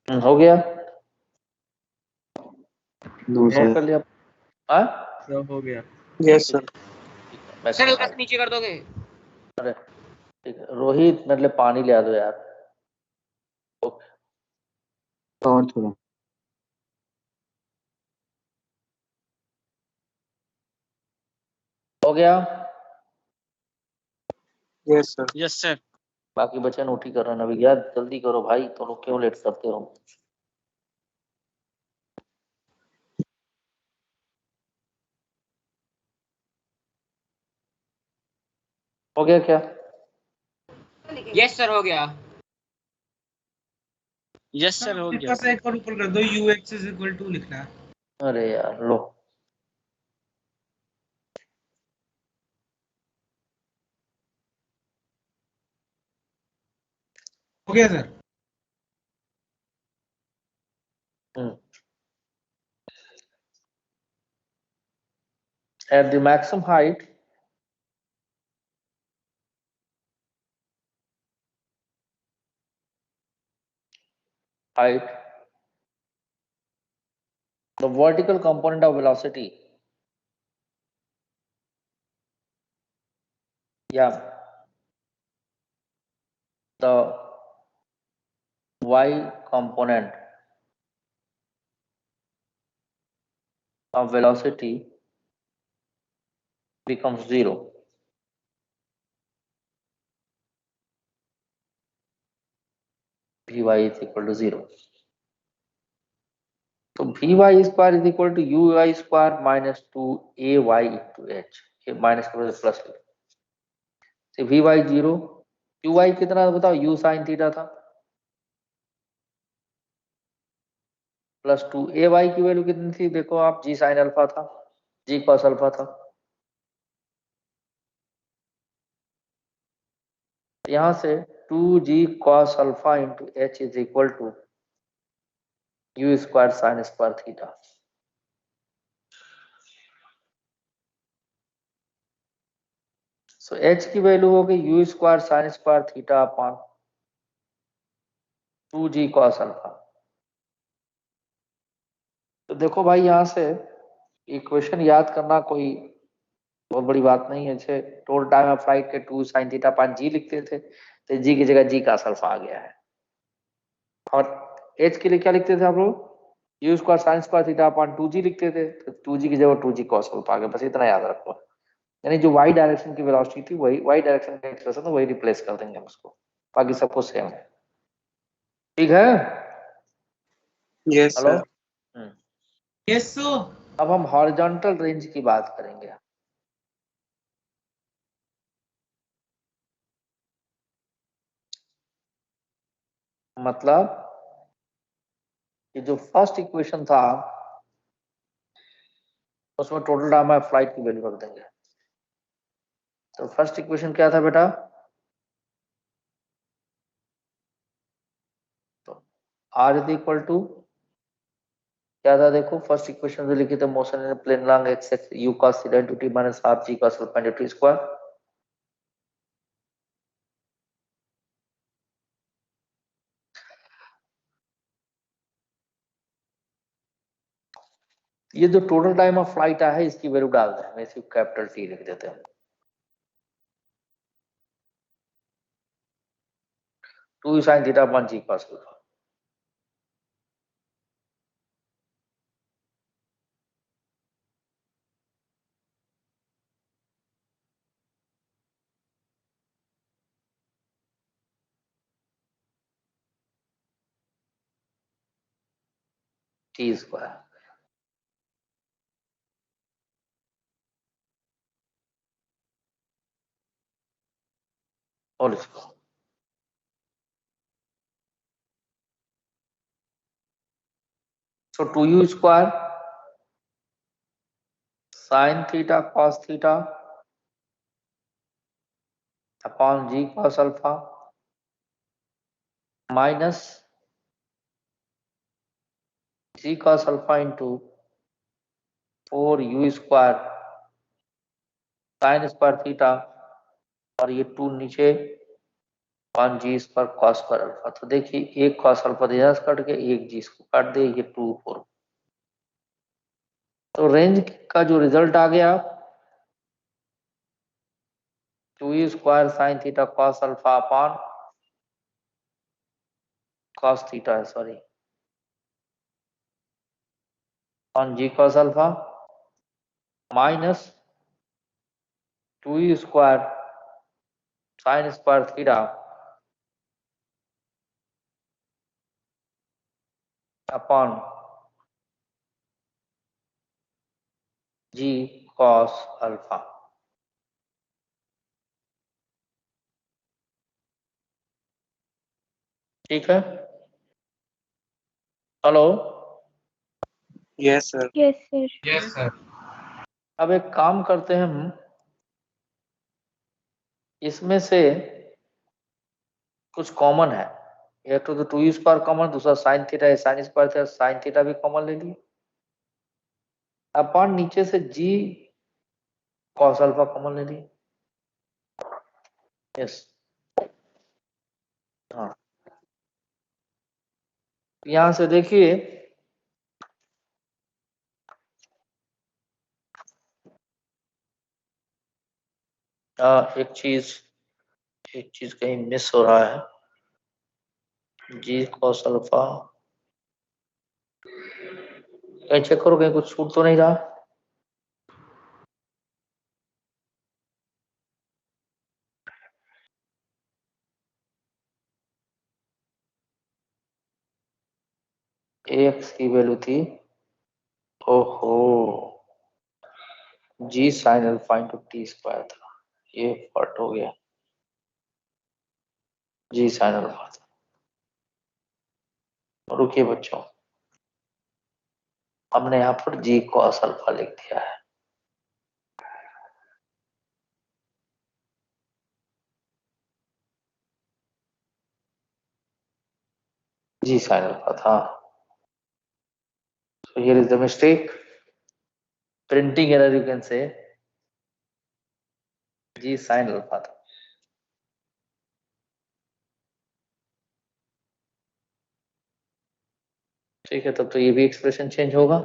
हो गया, नो नोट सर। कर लिया। हाँ सब हो गया। यस ठीक सर। है, ठीक है, मैं करवा दूं। नीचे कर दोगे? अरे ठीक है, रोहित मेरे लिए पानी ले आ दो यार। ओके। और थोड़ा। हो गया। Yes sir. Yes sir. बाकी बच्चे नोट ही कर रहे हैं अभी यार, जल्दी करो भाई, तो लोग क्यों लेट करते हो। हो गया क्या? यस सर, हो गया। यस सर, हो गया। पास एक और ऊपर कर दो, ux इज इक्वल टू लिखना है। अरे यार लो। हो गया sir. At the maximum height, the vertical component of velocity, yeah, the y component of velocity becomes 0. Vy is equal to 0. So Vy square is equal to Uy square minus 2Ay into h. ये minus के वजह plus. तो Vy 0, Uy कितना था बताओ, u sin theta था, plus 2Ay की value कितनी थी देखो आप, g sin अल्फा था, g cos अल्फा था। यहां से 2g cos alpha into H is equal to u square sine square theta. So h की वैल्यू हो गई u square sine square theta upon 2g cos alpha. तो देखो भाई, यहां से इक्वेशन याद करना कोई बहुत बड़ी बात नहीं है। जैसे टोटल टाइम ऑफ फ्लाइट के 2 sin थीटा अपॉन g लिखते थे, तो g की जगह g cos अल्फा आ गया है। और h के लिए क्या लिखते थे आप लोग, u square sine square theta upon 2g लिखते थे, तो 2g की जगह 2g cos अल्फा आ गया। बस इतना याद रखो। यानी जो y डायरेक्शन की वेलोसिटी थी वही y डायरेक्शन का एक्सप्रेशन था, वही रिप्लेस कर देंगे हम उसको, बाकी सब कुछ सेम है। ठीक है। Yes hello. Sir. Yes sir. अब हम हॉरिजॉन्टल रेंज की बात करेंगे। मतलब कि जो फर्स्ट इक्वेशन था उसमें टोटल टाइम ऑफ फ्लाइट की वैल्यू रख देंगे। तो फर्स्ट इक्वेशन क्या था बेटा, तो r इज इक्वल टू क्या था देखो, फर्स्ट इक्वेशन जो लिखी थी, motion in plane long X X u cos theta into t minus half g cos alpha into t square. ये जो टोटल टाइम ऑफ फ्लाइट है इसकी वैल्यू डाल दें, मैं सिर्फ कैपिटल T लिख देते हैं। 2 sin theta upon g cos alpha. T square. Whole square. So 2u square sin theta cos theta upon g cos alpha minus g cos alpha into 4u square sin square theta, और ये 2 नीचे 1g square cos square alpha. तो देखिए एक cos alpha दिया cut के एक g इसको काट दे, ये 2 4। तो रेंज का जो रिजल्ट आ गया 2u square sine theta cos alpha upon cos theta है, sorry, on g cos alpha minus 2u square sine square theta upon g cos alpha. ठीक है, hello, yes sir. Yes sir. Yes sir. अब एक काम करते हैं हम, इसमें से कुछ कॉमन है, एक तो 2u स्क्वायर कॉमन, दूसरा साइन थीटा है, sign square theta, sine theta भी कॉमन ले लिए, अपॉन नीचे से g cos अल्फा कॉमन ले लिए। यस, हाँ, यहां से देखिए एक चीज कहीं मिस हो रहा है, g cos अल्फा कहीं चेक करो, कहीं कुछ छूट तो नहीं रहा। x की वैल्यू थी, ओहो, g sin alpha into T square था, ये पार्ट हो गया, g sin अल्फा था। रुकिए बच्चों, हमने यहाँ पर g cos अल्फा लिख दिया है। g sin अल्फा था, so here is the mistake, printing error you can say, g sin alpha था। ठीक है, तब तो ये भी एक्सप्रेशन चेंज होगा।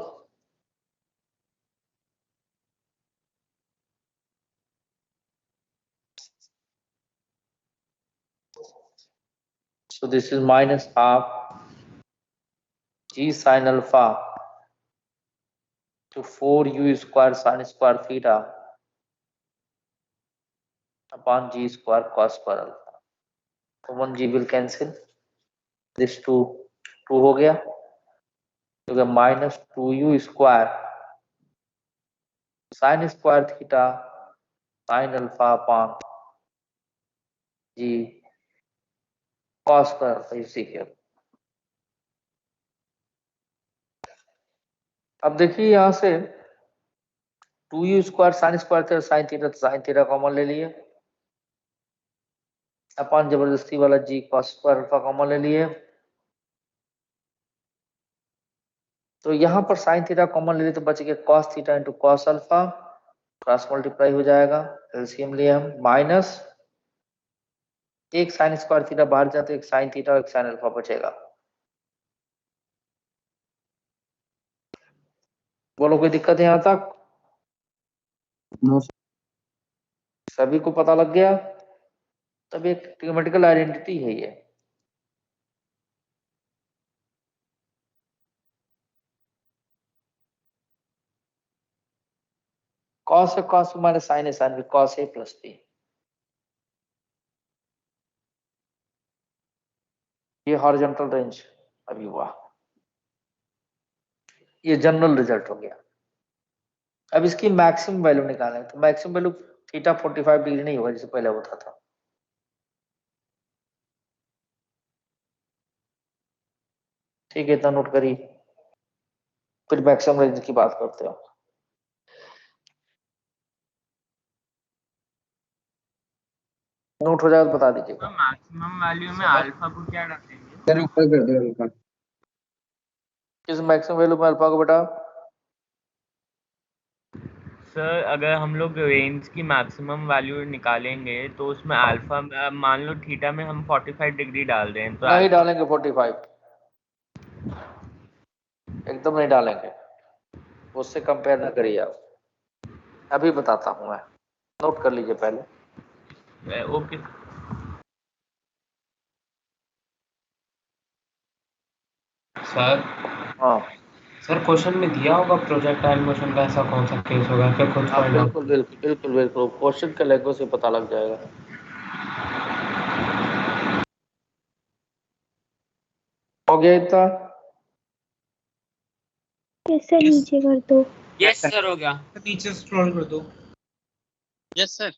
So this is minus half g sin alpha to 4u square sin square theta upon g square cos square alpha. So 1g will cancel, this 2 हो गया, तो minus 2u square sin square theta sin alpha upon g cos square alpha is here। अब देखिए यहाँ से 2u square sine square theta sine theta common ले लिए, अपन जबरदस्ती वाला g cos square alpha common ले लिए, तो यहाँ पर साइन थीटा कॉमन ले लिए तो बच गया cos theta into cos alpha, cross multiply हो जाएगा, एलसीएम लिए हम, माइनस एक साइन स्क्वायर थीटा बाहर जाते, एक साइन थीटा और एक साइन अल्फा बचेगा। बोलो कोई दिक्कत है यहाँ तक? नो सभी को पता लग गया? तब एक ट्रिग्नोमेट्रिकल आइडेंटिटी है ये। cos है cos माइनस साइन है sine, cos a plus b, ये हॉरिजॉन्टल रेंज अभी हुआ। ये जनरल रिजल्ट हो गया। अब इसकी मैक्सिमम वैल्यू निकालें, तो मैक्सिमम वैल्यू थीटा 45 डिग्री नहीं होगा जैसे पहले होता था। ठीक है, इतना नोट करिए, फिर मैक्सिमम रेंज की बात करते हो। नोट हो जाए तो बता दीजिएगा। मैक्सिमम वैल्यू में अल्फा को क्या डालेंगे? सर ऊपर कर दो अल्फा। किस मैक्सिमम वैल्यू में अल्फा को बेटा? सर अगर हम लोग रेंज की मैक्सिमम वैल्यू निकालेंगे तो उसमें अल्फा मान लो थीटा में हम 45 डिग्री डाल दें तो नहीं अल्फा डालेंगे 45, एकदम नहीं डालेंगे, उससे कंपेयर ना करिए आप, अभी बताता हूं मैं, नोट कर लीजिए पहले। ओके। सर हाँ सर क्वेश्चन में दिया होगा प्रोजेक्टाइल मोशन का ऐसा कौन सा केस होगा, फिर खुद हाँ फाइंड आउट। बिल्कुल बिल्कुल बिल्कुल बिल्कुल, क्वेश्चन के लैंग्वेज से पता लग जाएगा। हो गया इतना? कैसे नीचे कर दो। यस सर हो गया। नीचे स्क्रॉल कर दो। Yes sir.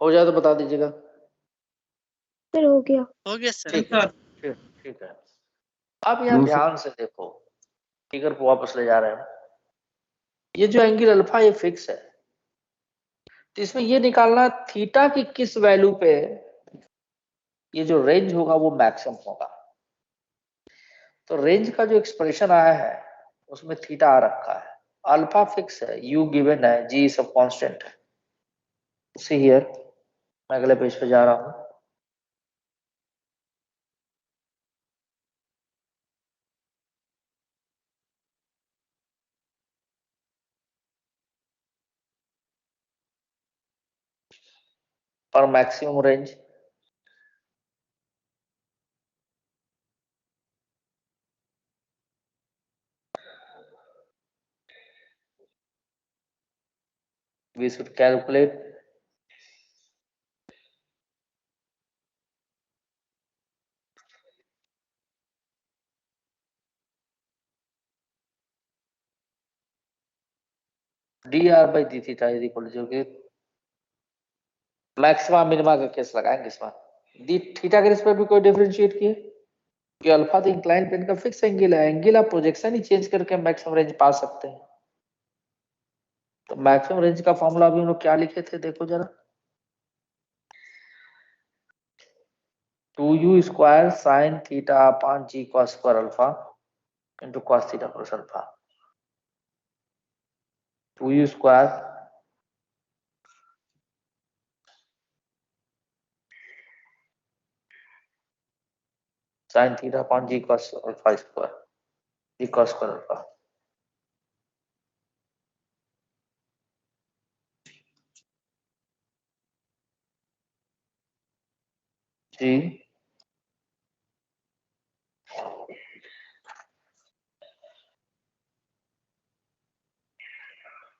हो जाए तो बता दीजिएगा। फिर हो गया। हो गया सर। ठीक है ठीक ठीक है। अब यहाँ नो सर। ध्यान से देखो, फिगर को वापस ले जा रहे हैं। ये जो एंगल अल्फा ये फिक्स है, तो इसमें ये निकालना थीटा की किस वैल्यू पे ये जो रेंज होगा वो मैक्सिमम होगा। तो रेंज का जो एक्सप्रेशन आया है उसमें थीटा आ रखा है, अल्फा फिक्स है, यू गिवन है, जी सब कांस्टेंट है। सी हियर, मैं अगले पेज पे जा रहा हूं। और maximum range we should calculate dr by d theta is equal to, जो कि मैक्सिमा मिनिमा का केस लगाएंगे इसमें। डी थीटा के रिस्पेक्ट में कोई डिफरेंशिएट किए कि अल्फा तो इंक्लाइन प्लेन का फिक्स एंगल है, एंगल आप प्रोजेक्शन ही चेंज करके मैक्सिमम रेंज पा सकते हैं। तो मैक्सिमम रेंज का फॉर्मूला अभी हम लोग क्या लिखे थे देखो जरा, 2u square sine theta upon जी cos square alpha into cos theta plus alpha. 2u square sine theta upon जी cos alpha square, G cos square alpha. G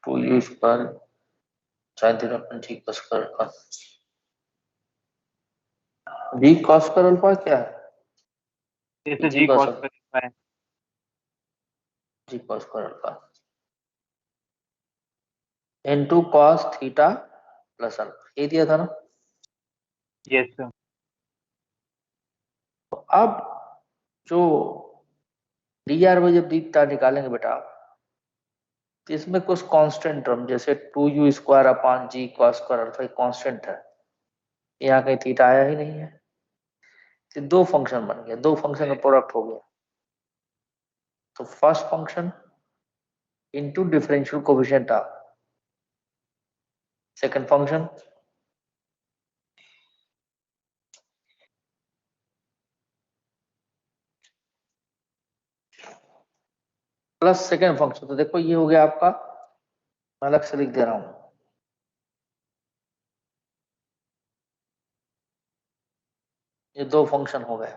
2u square sine theta upon जी cos square alpha. G cos square alpha क्या है? जैसे G G cos cos है। G cos square alpha into cos theta plus alpha, ये दिया था ना। Yes sir. तो अब जो डी आर वाई जब दीता निकालेंगे बेटा, तो इसमें कुछ कांस्टेंट टर्म जैसे 2u स्क्वायर अपॉन जी कॉस स्क्वायर अल्फा कांस्टेंट है, यहाँ कहीं थीटा आया ही नहीं है। तो दो फंक्शन बन गया, दो फंक्शन का प्रोडक्ट हो गया। तो first function into differential coefficient of second function plus second function. तो देखो ये हो गया आपका, मैं अलग से लिख दे रहा हूं, ये दो फंक्शन हो गए।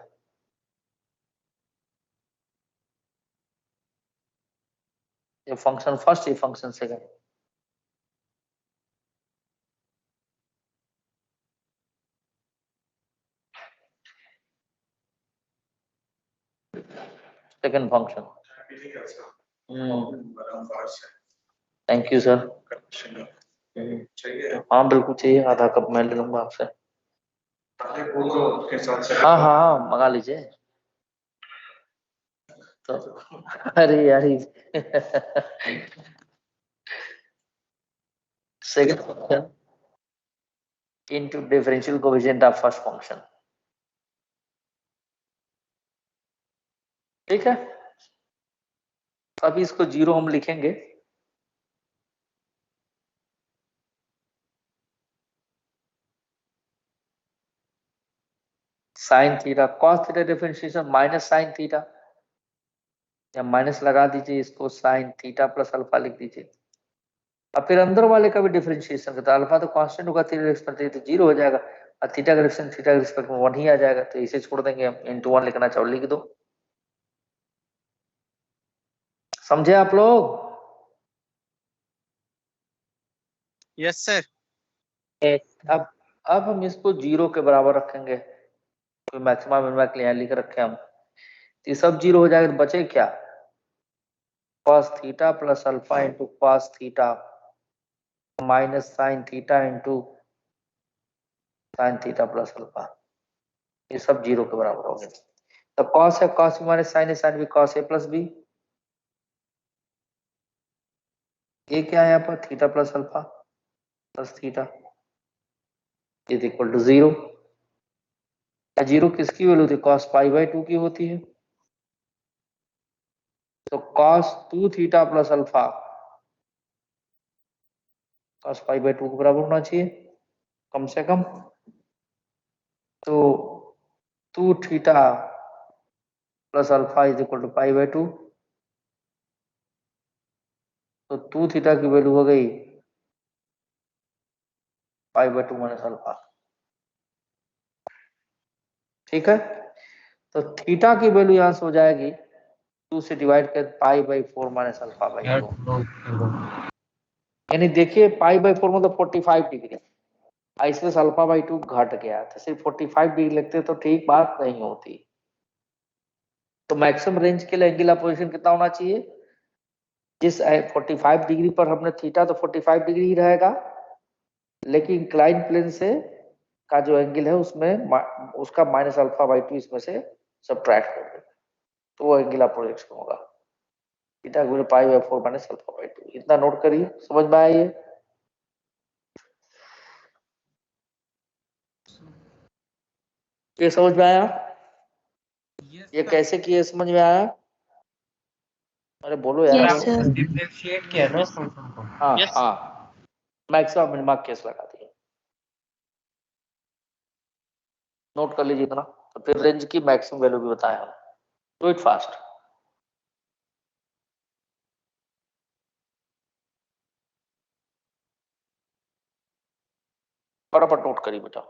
ये फंक्शन फर्स्ट, ये function second. Second function. Thank you sir. हाँ बिल्कुल चाहिए, आधा कप मैं ले लूंगा आपसे। हाँ हाँ हाँ मंगा लीजिए। तो अरे यार second function into differential coefficient of first function। ठीक है, अभी इसको जीरो हम लिखेंगे। Sine theta cos theta differentiation minus sine theta, या माइनस लगा दीजिए, इसको साइन थीटा प्लस अल्फा लिख दीजिए। अब फिर अंदर वाले का भी डिफरेंशिएशन करता है, अल्फा तो कांस्टेंट होगा थीटा रिस्पेक्ट तो जीरो हो जाएगा, और थीटा का रिस्पेक्ट थीटा के रिस्पेक्ट में 1 ही आ जाएगा, तो इसे छोड़ देंगे हम। इनटू 1 लिखना चाहो लिख दो। समझे आप लोग? Yes sir. अब हम इसको जीरो के बराबर रखेंगे, तो मैक्सिमम मिनिमम के लिए लिख रखे हम, तो ये सब जीरो हो जाएगा, तो बचे क्या, cos theta plus alpha into cos theta minus sine theta into sine theta plus alpha, ये सब जीरो के बराबर हो गए। तो cos है cos माइनस साइन है साइन भी cos a प्लस बी, ये क्या है यहाँ पर theta plus alpha plus theta is equal to zero. Zero किसकी वैल्यू थी, cos पाई बाई 2 की होती है, तो cos 2 theta plus alpha cos pi by 2 के बराबर होना चाहिए कम से कम। तो 2 theta plus alpha is equal to pi by 2, तो 2 थीटा की वैल्यू हो गई पाई बाई 2 माइनस अल्फा। ठीक है, तो थीटा की वैल्यू यहां से हो जाएगी 2 से डिवाइड कर पाई बाई 4 माइनस अल्फा बाई 2, यानी देखिए पाई बाई 4 मतलब 45 डिग्री, ऐसे अल्फा बाई 2 घट गया, तो सिर्फ 45 डिग्री लगते तो ठीक बात नहीं होती। तो मैक्सिमम रेंज के लिए एंगुलर पोजीशन कितना होना चाहिए, जिस 45 डिग्री पर हमने थीटा, तो 45 डिग्री ही रहेगा, लेकिन इंक्लाइन प्लेन से का जो एंगल है उसमें उसका माइनस अल्फा बाई 2 इसमें से सबट्रैक्ट कर देंगे, तो वो एंगुलर प्रोजेक्शन होगा थीटा गुणे पाई बाई 4 माइनस अल्फा बाई 2। इतना नोट करिए, समझ में आया ये समझ में आया, ये कैसे किए समझ में आया? अरे बोलो यार। Yes sir. डिफरेंशिएट किया ना फंक्शन को। हाँ हाँ, मैक्सिमम मिनिमम केस लगा दिए, नोट कर लीजिए इतना। तो फिर रेंज की मैक्सिमम वैल्यू भी बताया हम, डू इट फास्ट। फटाफट नोट करिए बेटा।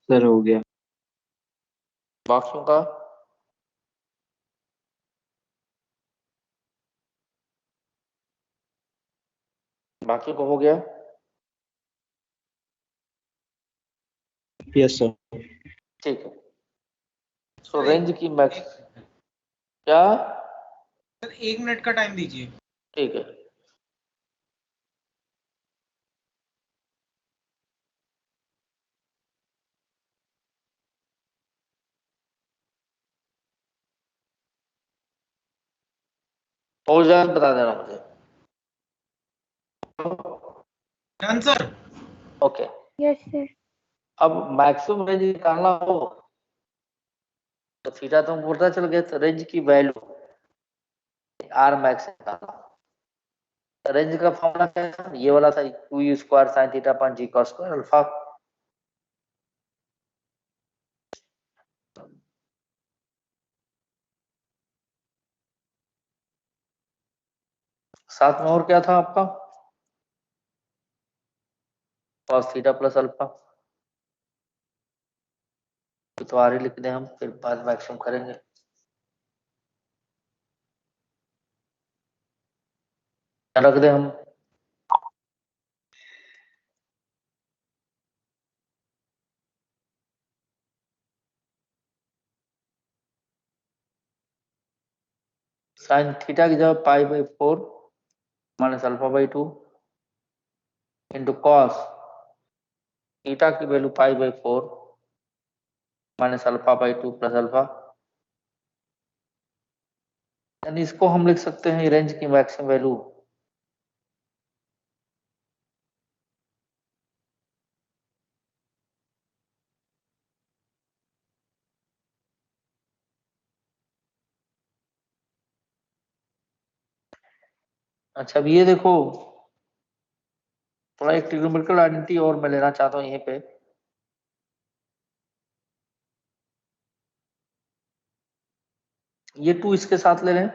सर हो गया। बाकियों का बाकियों का हो गया? Yes sir. ठीक है, सो रेंज की मैक्स क्या, सर 1 मिनट का टाइम दीजिए। ठीक है। हो जाए बता देना मुझे। Done sir. Okay, yes sir. अब मैक्सिमम रेंज निकालना हो तो थीटा तो हमको पता चल गया, तो रेंज की वैल्यू आर मैक्स निकालना। रेंज का फॉर्मूला क्या था, ये वाला था 2u square sine theta upon जी कॉस स्क्वायर अल्फा। साथ में और क्या था आपका, cos थीटा प्लस अल्फा, तो आर ही लिख दें हम, फिर बाद मैक्सिमम करेंगे। रख दें हम, साइन थीटा की जगह pi by 4 minus alpha by 2 into cos theta की value pi by 4 minus alpha by 2 plus alpha, यानी इसको हम लिख सकते हैं रेंज की मैक्सिमम वैल्यू अच्छा अब ये देखो, थोड़ा एक ट्रिग्नोमेट्रिकल आइडेंटिटी और मैं लेना चाहता हूँ यहीं पे, ये 2 इसके साथ ले लें,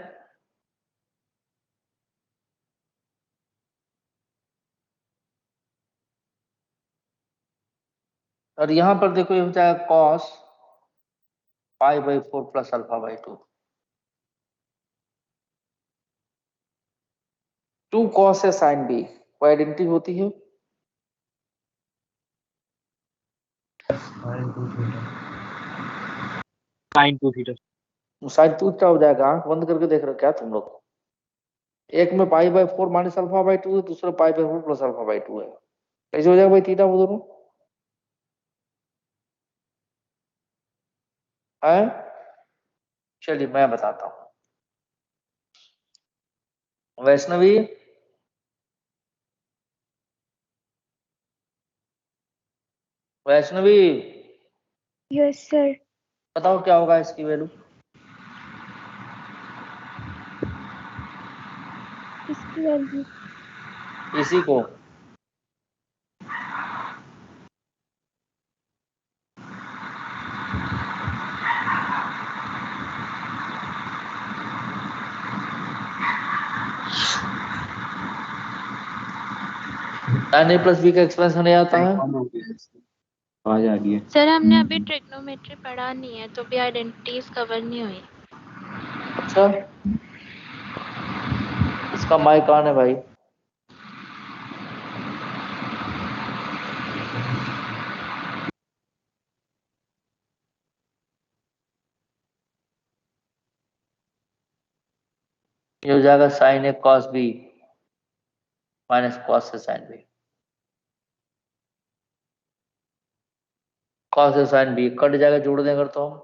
और यहां पर देखो ये हो जाएगा cos pi by 4 plus alpha by 2, 2 cos है साइन बी, वो आइडेंटिटी होती है साइन 2 थीटा। साइन 2 क्या हो जाएगा, आंख बंद करके देख रहे हो क्या तुम लोग, एक में पाई बाई 4 माइनस अल्फा बाई 2 है, दूसरा पाई बाई 4 प्लस अल्फा बाई 2 है, कैसे हो जाएगा भाई थीटा वो दोनों है। चलिए मैं बताता हूं, वैष्णवी वैष्णवी यस सर। बताओ क्या होगा इसकी वैल्यू, इसकी वैल्यू इसी को tan a प्लस बी का एक्सपेंशन नहीं आता है, आवाज आ रही है। सर हमने अभी ट्रिग्नोमेट्री पढ़ा नहीं है तो भी आइडेंटिटीज कवर नहीं हुई। अच्छा इसका माइक कौन है भाई, ये हो जाएगा sign A cos B minus cos से साइन बी, कॉस से साइन बी कट जाएगा, जोड़ देंगे तो हम,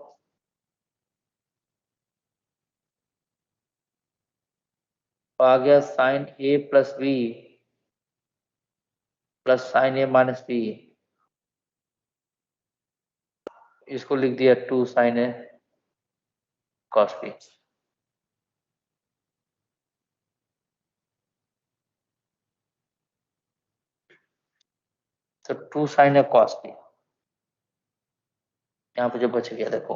तो आ गया sign A plus B plus sine A minus B, इसको लिख दिया 2 साइन ए कॉस बी, तो 2 साइन ए कॉस बी यहाँ पे जो बच गया देखो,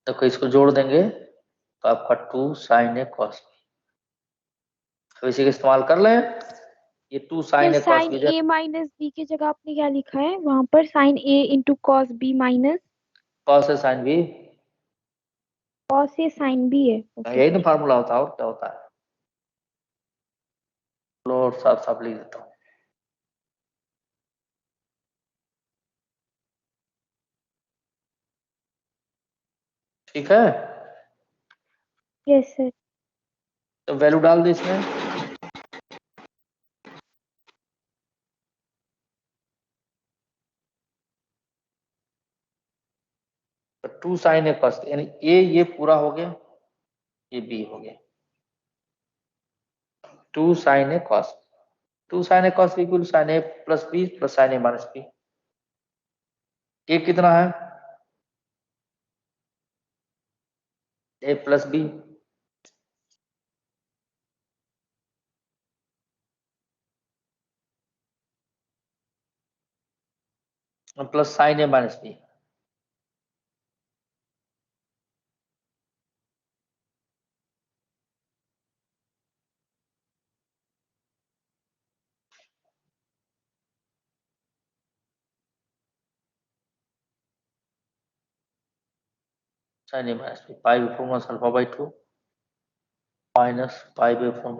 तो इसको जोड़ देंगे तो आपका 2 साइन ए कॉस बी, तो इसी का इस्तेमाल कर लें, ये 2 sine A cos sine B, A minus B की जगह आपने क्या लिखा है वहां पर, sine A into cos B minus cos से sine B, cos A sine B है। यही ना फार्मूला होता है, और क्या होता है, लो और साफ साफ लिख देता हूँ, ठीक है, यस सर। तो वैल्यू डाल दे इसमें, तो 2 साइन ए कॉस, यानी ए ये पूरा हो गया, ये बी हो गया, 2 sine A cos, 2 sine A cos B equal sine A plus B plus sine A minus B, A कितना है A plus B plus sine A minus B, sine A minus B, pi by 4 minus alpha by 2 minus pi by 4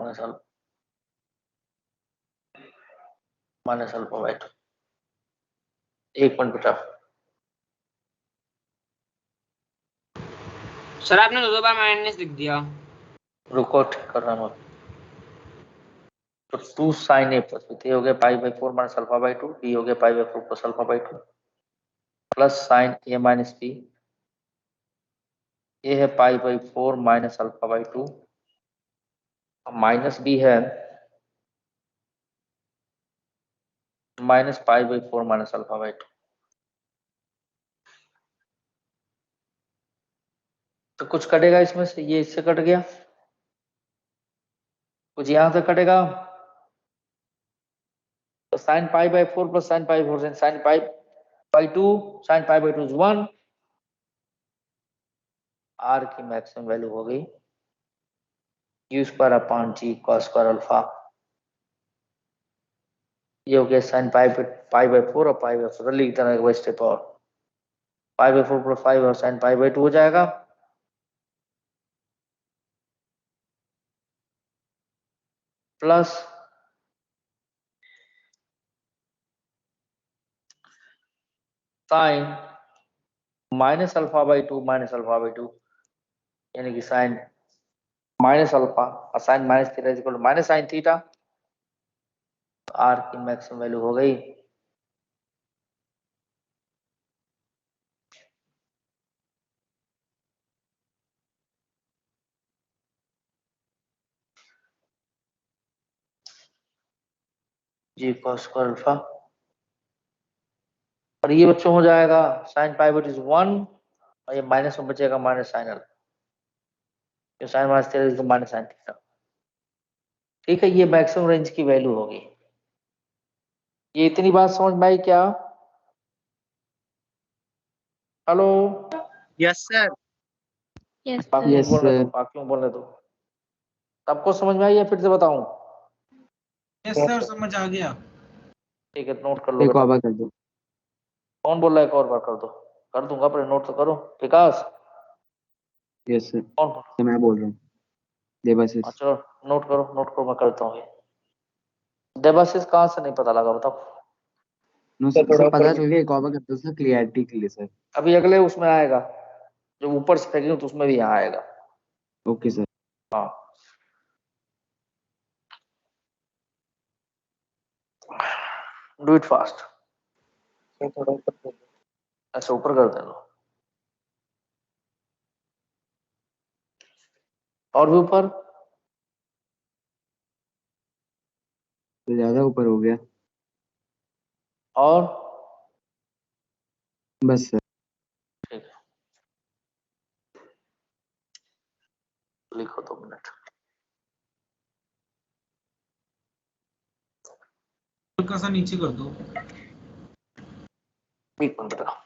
minus alpha by 2। एक point बेटा, sir आपने दो बार minus लिख दिया। रुको ठीक कर रहा हूँ। तो 2 साइन ए प्लस बी, हो गया pi by 4 minus alpha by 2, B हो गया pi by 4 plus alpha by 2 plus sine A minus B, ये है pi by 4 minus alpha by 2, minus B है minus pi by 4 minus alpha by 2। तो कुछ कटेगा इसमें से, ये इससे कट गया, कुछ यहां से कटेगा, तो sine pi by 4 plus sine pi 4 sine pi by 2, sine pi by 2 is 1। R की मैक्सिमम वैल्यू हो गई यू स्क्वायर अपॉन जी कॉस स्क्वायर अल्फा। ये हो गया साइन पाई बाई 4 और पाई बाई 4 लिख देना एक बार स्टेप, और पाई बाई 4 प्लस 5 और साइन पाई बाई 2 हो जाएगा, plus sine minus alpha by 2 minus alpha by 2, यानी कि साइन माइनस अल्फा और sine minus theta equal to minus sine theta. R की मैक्सिमम वैल्यू हो गई जी कॉस स्क्वायर अल्फा, और ये बच्चों हो जाएगा साइन पाई बाई 2 इज 1 और ये माइनस में बचेगा minus sine alpha, sine minus theta is minus sine theta. ठीक है, ये मैक्सिमम रेंज की वैल्यू होगी। ये इतनी बात समझ में आई क्या? Hello, yes sir. यस बाकियों सर। को बोलने दो, बाकियों को बोलने दो। सबको समझ में आई या फिर से बताऊं? यस सर, समझ आ गया। ठीक है, नोट कर लो एक बेटा। और बार कर दो। कौन बोल रहा है एक और बार कर दो? कर दूंगा, पर नोट तो करो। विकास, यस सर, कौन बोल? तो मैं बोल रहा हूँ देवाशीष। चलो नोट करो, नोट करो, मैं करता हूँ। देवाशीष कहाँ से नहीं पता लगा बताओ? नो सर, पता चल गया, एक और बार कर दो सर, क्लियरिटी के लिए सर। अभी अगले उसमें आएगा, जो ऊपर से फेंकेंगे तो उसमें भी यहाँ आएगा। Okay sir. हाँ, डू इट फास्ट। ऐसे ऊपर कर देना, और भी ऊपर। तो ज्यादा ऊपर हो गया। और बस सर। ठीक है, लिखो 2 मिनट। हल्का सा नीचे कर दो। एक मिनट बेटा।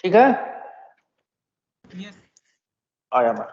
ठीक है, यस। आया मैं।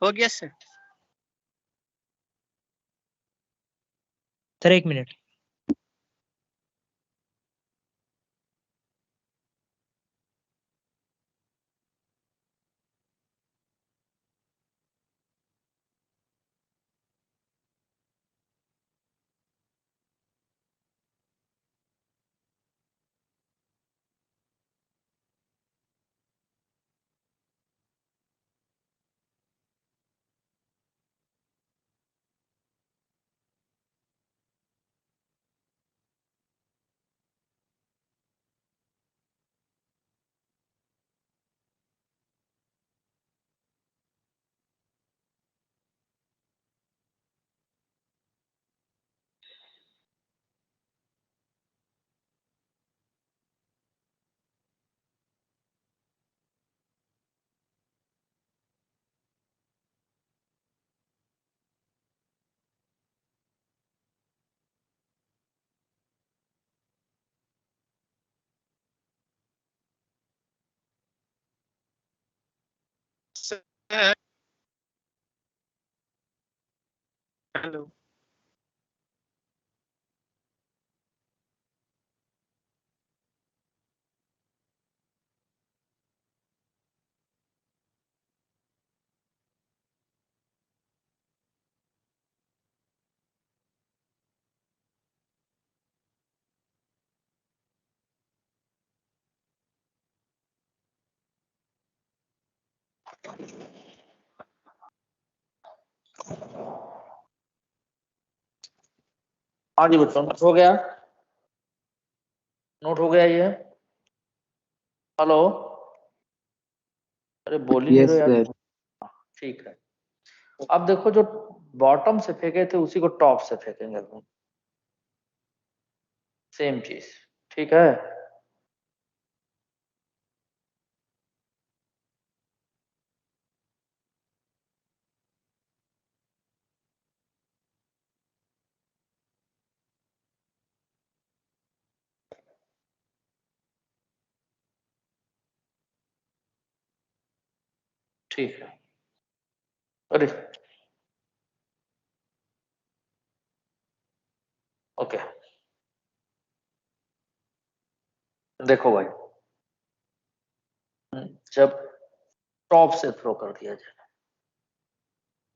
हो गया सर। Sir 1 minute. हेलो। हाँ जी बच्चों, नोट हो गया? नोट हो गया ये? हेलो, अरे बोल ही नहीं यस रहे यार। सर। ठीक है, अब देखो जो बॉटम से फेंके थे उसी को टॉप से फेंकेंगे तुम, सेम चीज। ठीक है, ठीक है। अरे ओके, देखो भाई, जब टॉप से थ्रो कर दिया जाए,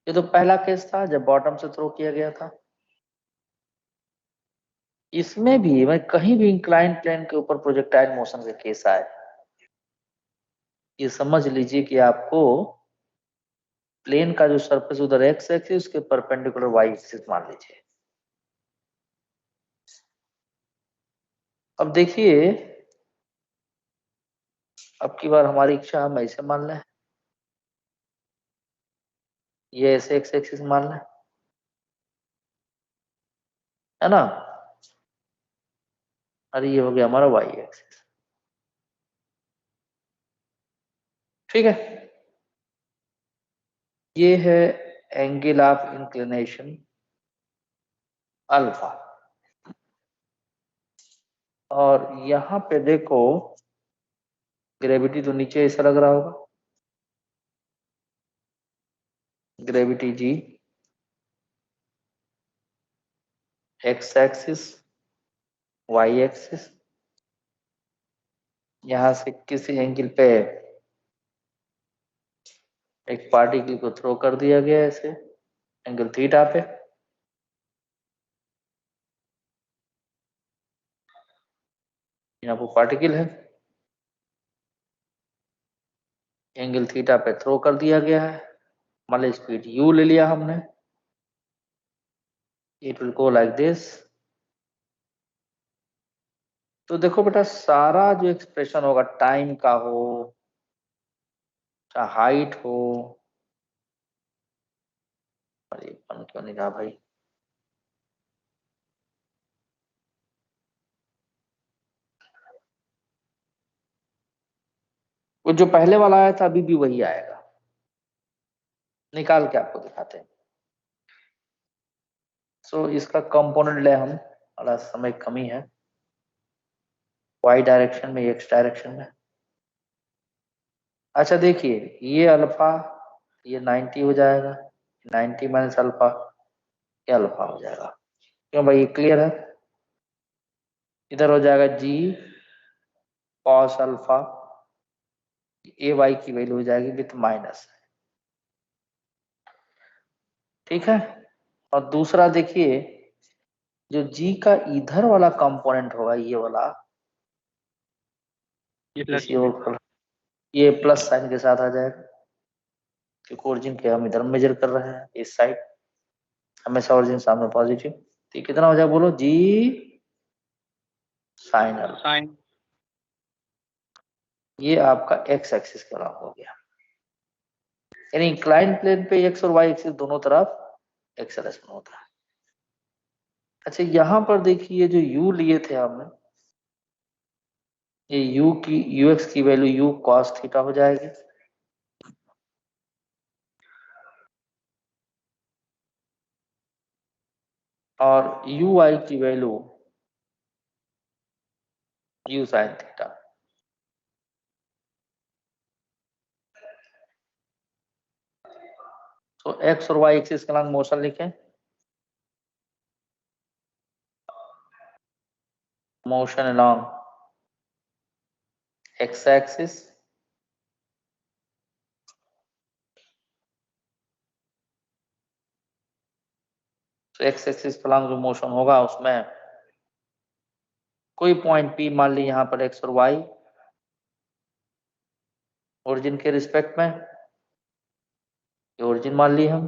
ये तो पहला केस था जब बॉटम से थ्रो किया गया था। इसमें भी मैं कहीं भी इंक्लाइन प्लेन के ऊपर प्रोजेक्टाइल मोशन का केस आए, ये समझ लीजिए कि आपको प्लेन का जो सरफेस उधर एक्स एक्सिस उसके परपेंडिकुलर वाई एक्सिस मान लीजिए। अब देखिए, अब की बार हमारी इच्छा हम ऐसे मान लें, ये ऐसे एक्स एक्सिस मान लें, है ना, अरे ये हो गया हमारा वाई एक्सिस। ठीक है, ये है एंगल ऑफ इंक्लिनेशन अल्फा, और यहाँ पे देखो ग्रेविटी तो नीचे ऐसा लग रहा होगा, gravity G x axis Y axis, यहां से किसी एंगल पे एक पार्टिकल को थ्रो कर दिया गया ऐसे एंगल थीटा पे, यहाँ पर पार्टिकल है, एंगल थीटा पे थ्रो कर दिया गया है, मान ली स्पीड u ले लिया हमने, it will go like this. तो देखो बेटा, सारा जो एक्सप्रेशन होगा टाइम का हो चाहे हाइट हो, अरे बन क्यों नहीं रहा भाई, वो जो पहले वाला आया था अभी भी वही आएगा, निकाल के आपको दिखाते हैं। सो इसका कंपोनेंट ले हम, थोड़ा समय कमी है, वाई डायरेक्शन में एक्स डायरेक्शन में। अच्छा देखिए, ये अल्फा ये 90 हो जाएगा, 90 माइनस अल्फा ये अल्फा हो जाएगा। क्यों भाई, ये क्लियर है? इधर हो जाएगा जी कॉस अल्फा, ए वाई की वैल्यू हो जाएगी विथ माइनस। ठीक है, और दूसरा देखिए, जो जी का इधर वाला कंपोनेंट होगा ये वाला, इसी और ये प्लस साइन के साथ आ जाएगा, क्योंकि ओरिजिन के हम इधर मेजर कर रहे हैं, इस साइड हमेशा ओरिजिन सामने पॉजिटिव। तो कितना हो जाएगा बोलो, जी साइन अल्फा, ये आपका एक्स एक्सिस का नाम हो गया, यानी इंक्लाइन प्लेन पे एक्स और वाई एक्सिस दोनों तरफ एक्सेलरेशन होता है। अच्छा यहाँ पर देखिए, जो u लिए थे हमने, ये u की ux की वैल्यू u cos थीटा हो जाएगी, और uy की वैल्यू u sin थीटा। तो एक्स और वाई एक्सिस के अलॉन्ग मोशन लिखें। मोशन along x axis तो x axis के along जो मोशन होगा उसमें कोई पॉइंट P मान ली यहाँ पर x और y ओरिजिन के रिस्पेक्ट में, ओरिजिन मान ली हम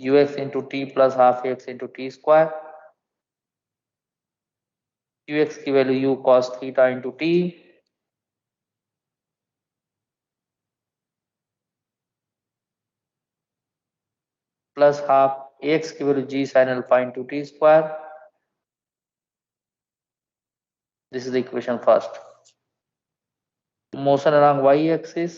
ux into T plus half x into T square, ux की value u cos theta into T plus half x की value g sin alpha into T square. This is the equation first. Motion along y axis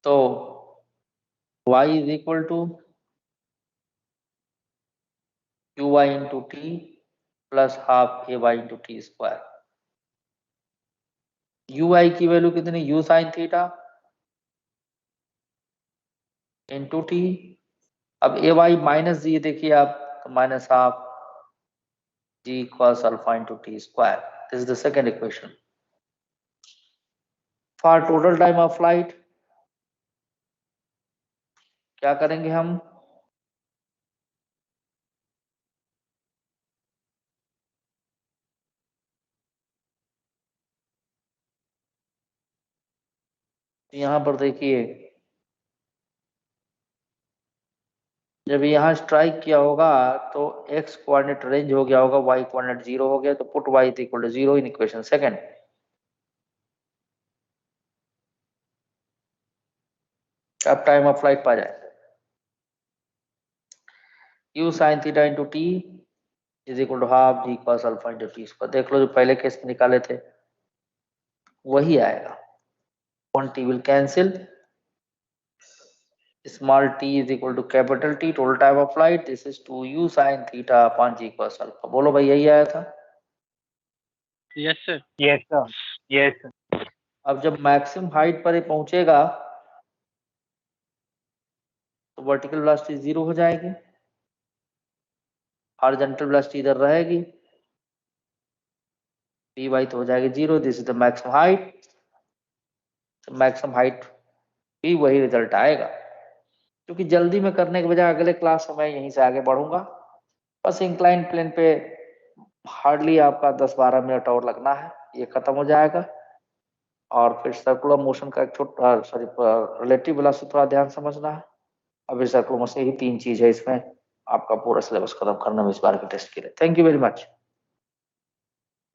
तो y is equal to uy into T plus half ay into T square. ui की value कितनी, u sine theta into T. अब A Y minus G देखिए आप, तो minus half ji cos alpha into T square. This is the second equation. For total time of flight क्या करेंगे हम, यहां पर देखिए जब यहाँ स्ट्राइक किया होगा तो x कोऑर्डिनेट रेंज हो गया होगा, y कोऑर्डिनेट 0 हो गया, तो put y equal to 0 in equation second. अब टाइम ऑफ फ्लाइट पा जाए, u sin theta into t is equal to half ji cos alpha into T square. देख लो जो पहले केस में निकाले थे वही आएगा। One t will cancel, small t is equal to capital T, total time of flight this is 2u sin theta upon ji cos alpha. बोलो भाई यही आया था। Yes sir. Yes sir, yes sir. अब जब मैक्सिमम हाइट पर ये पहुंचेगा तो वर्टिकल वेलोसिटी 0 हो जाएगी, हॉरिजॉन्टल वेलोसिटी इधर रहेगी, पी वाई तो हो जाएगी 0। This is the maximum height, तो मैक्सिमम हाइट भी वही रिजल्ट आएगा। क्योंकि जल्दी में करने के बजाय अगले क्लास में मैं यहीं से आगे बढ़ूंगा। बस इंक्लाइन प्लेन पे हार्डली आपका 10-12 मिनट और लगना है, ये खत्म हो जाएगा। और फिर सर्कुलर मोशन का एक छोटा सॉरी रिलेटिव वेलोसिटी थोड़ा ध्यान समझना है। अभी सर्कुलर मोशन ही 3 चीज है इसमें, आपका पूरा सिलेबस खत्म करना में इस बार के टेस्ट के लिए। Thank you very much.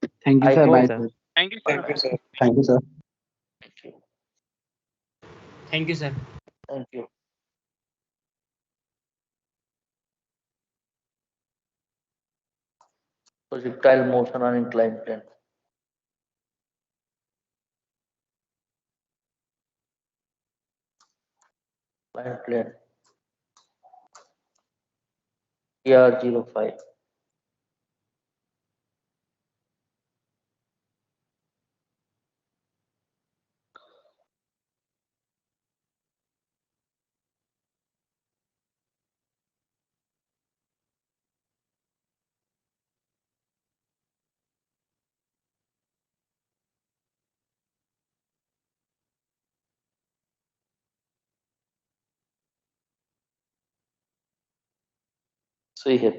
Thank you I sir, hope- bye sir. Sir. Thank you thank you sir. Thank you sir. Thank you sir. Thank you. Projectile motion on inclined plane. Inclined plane. ER05. सही है।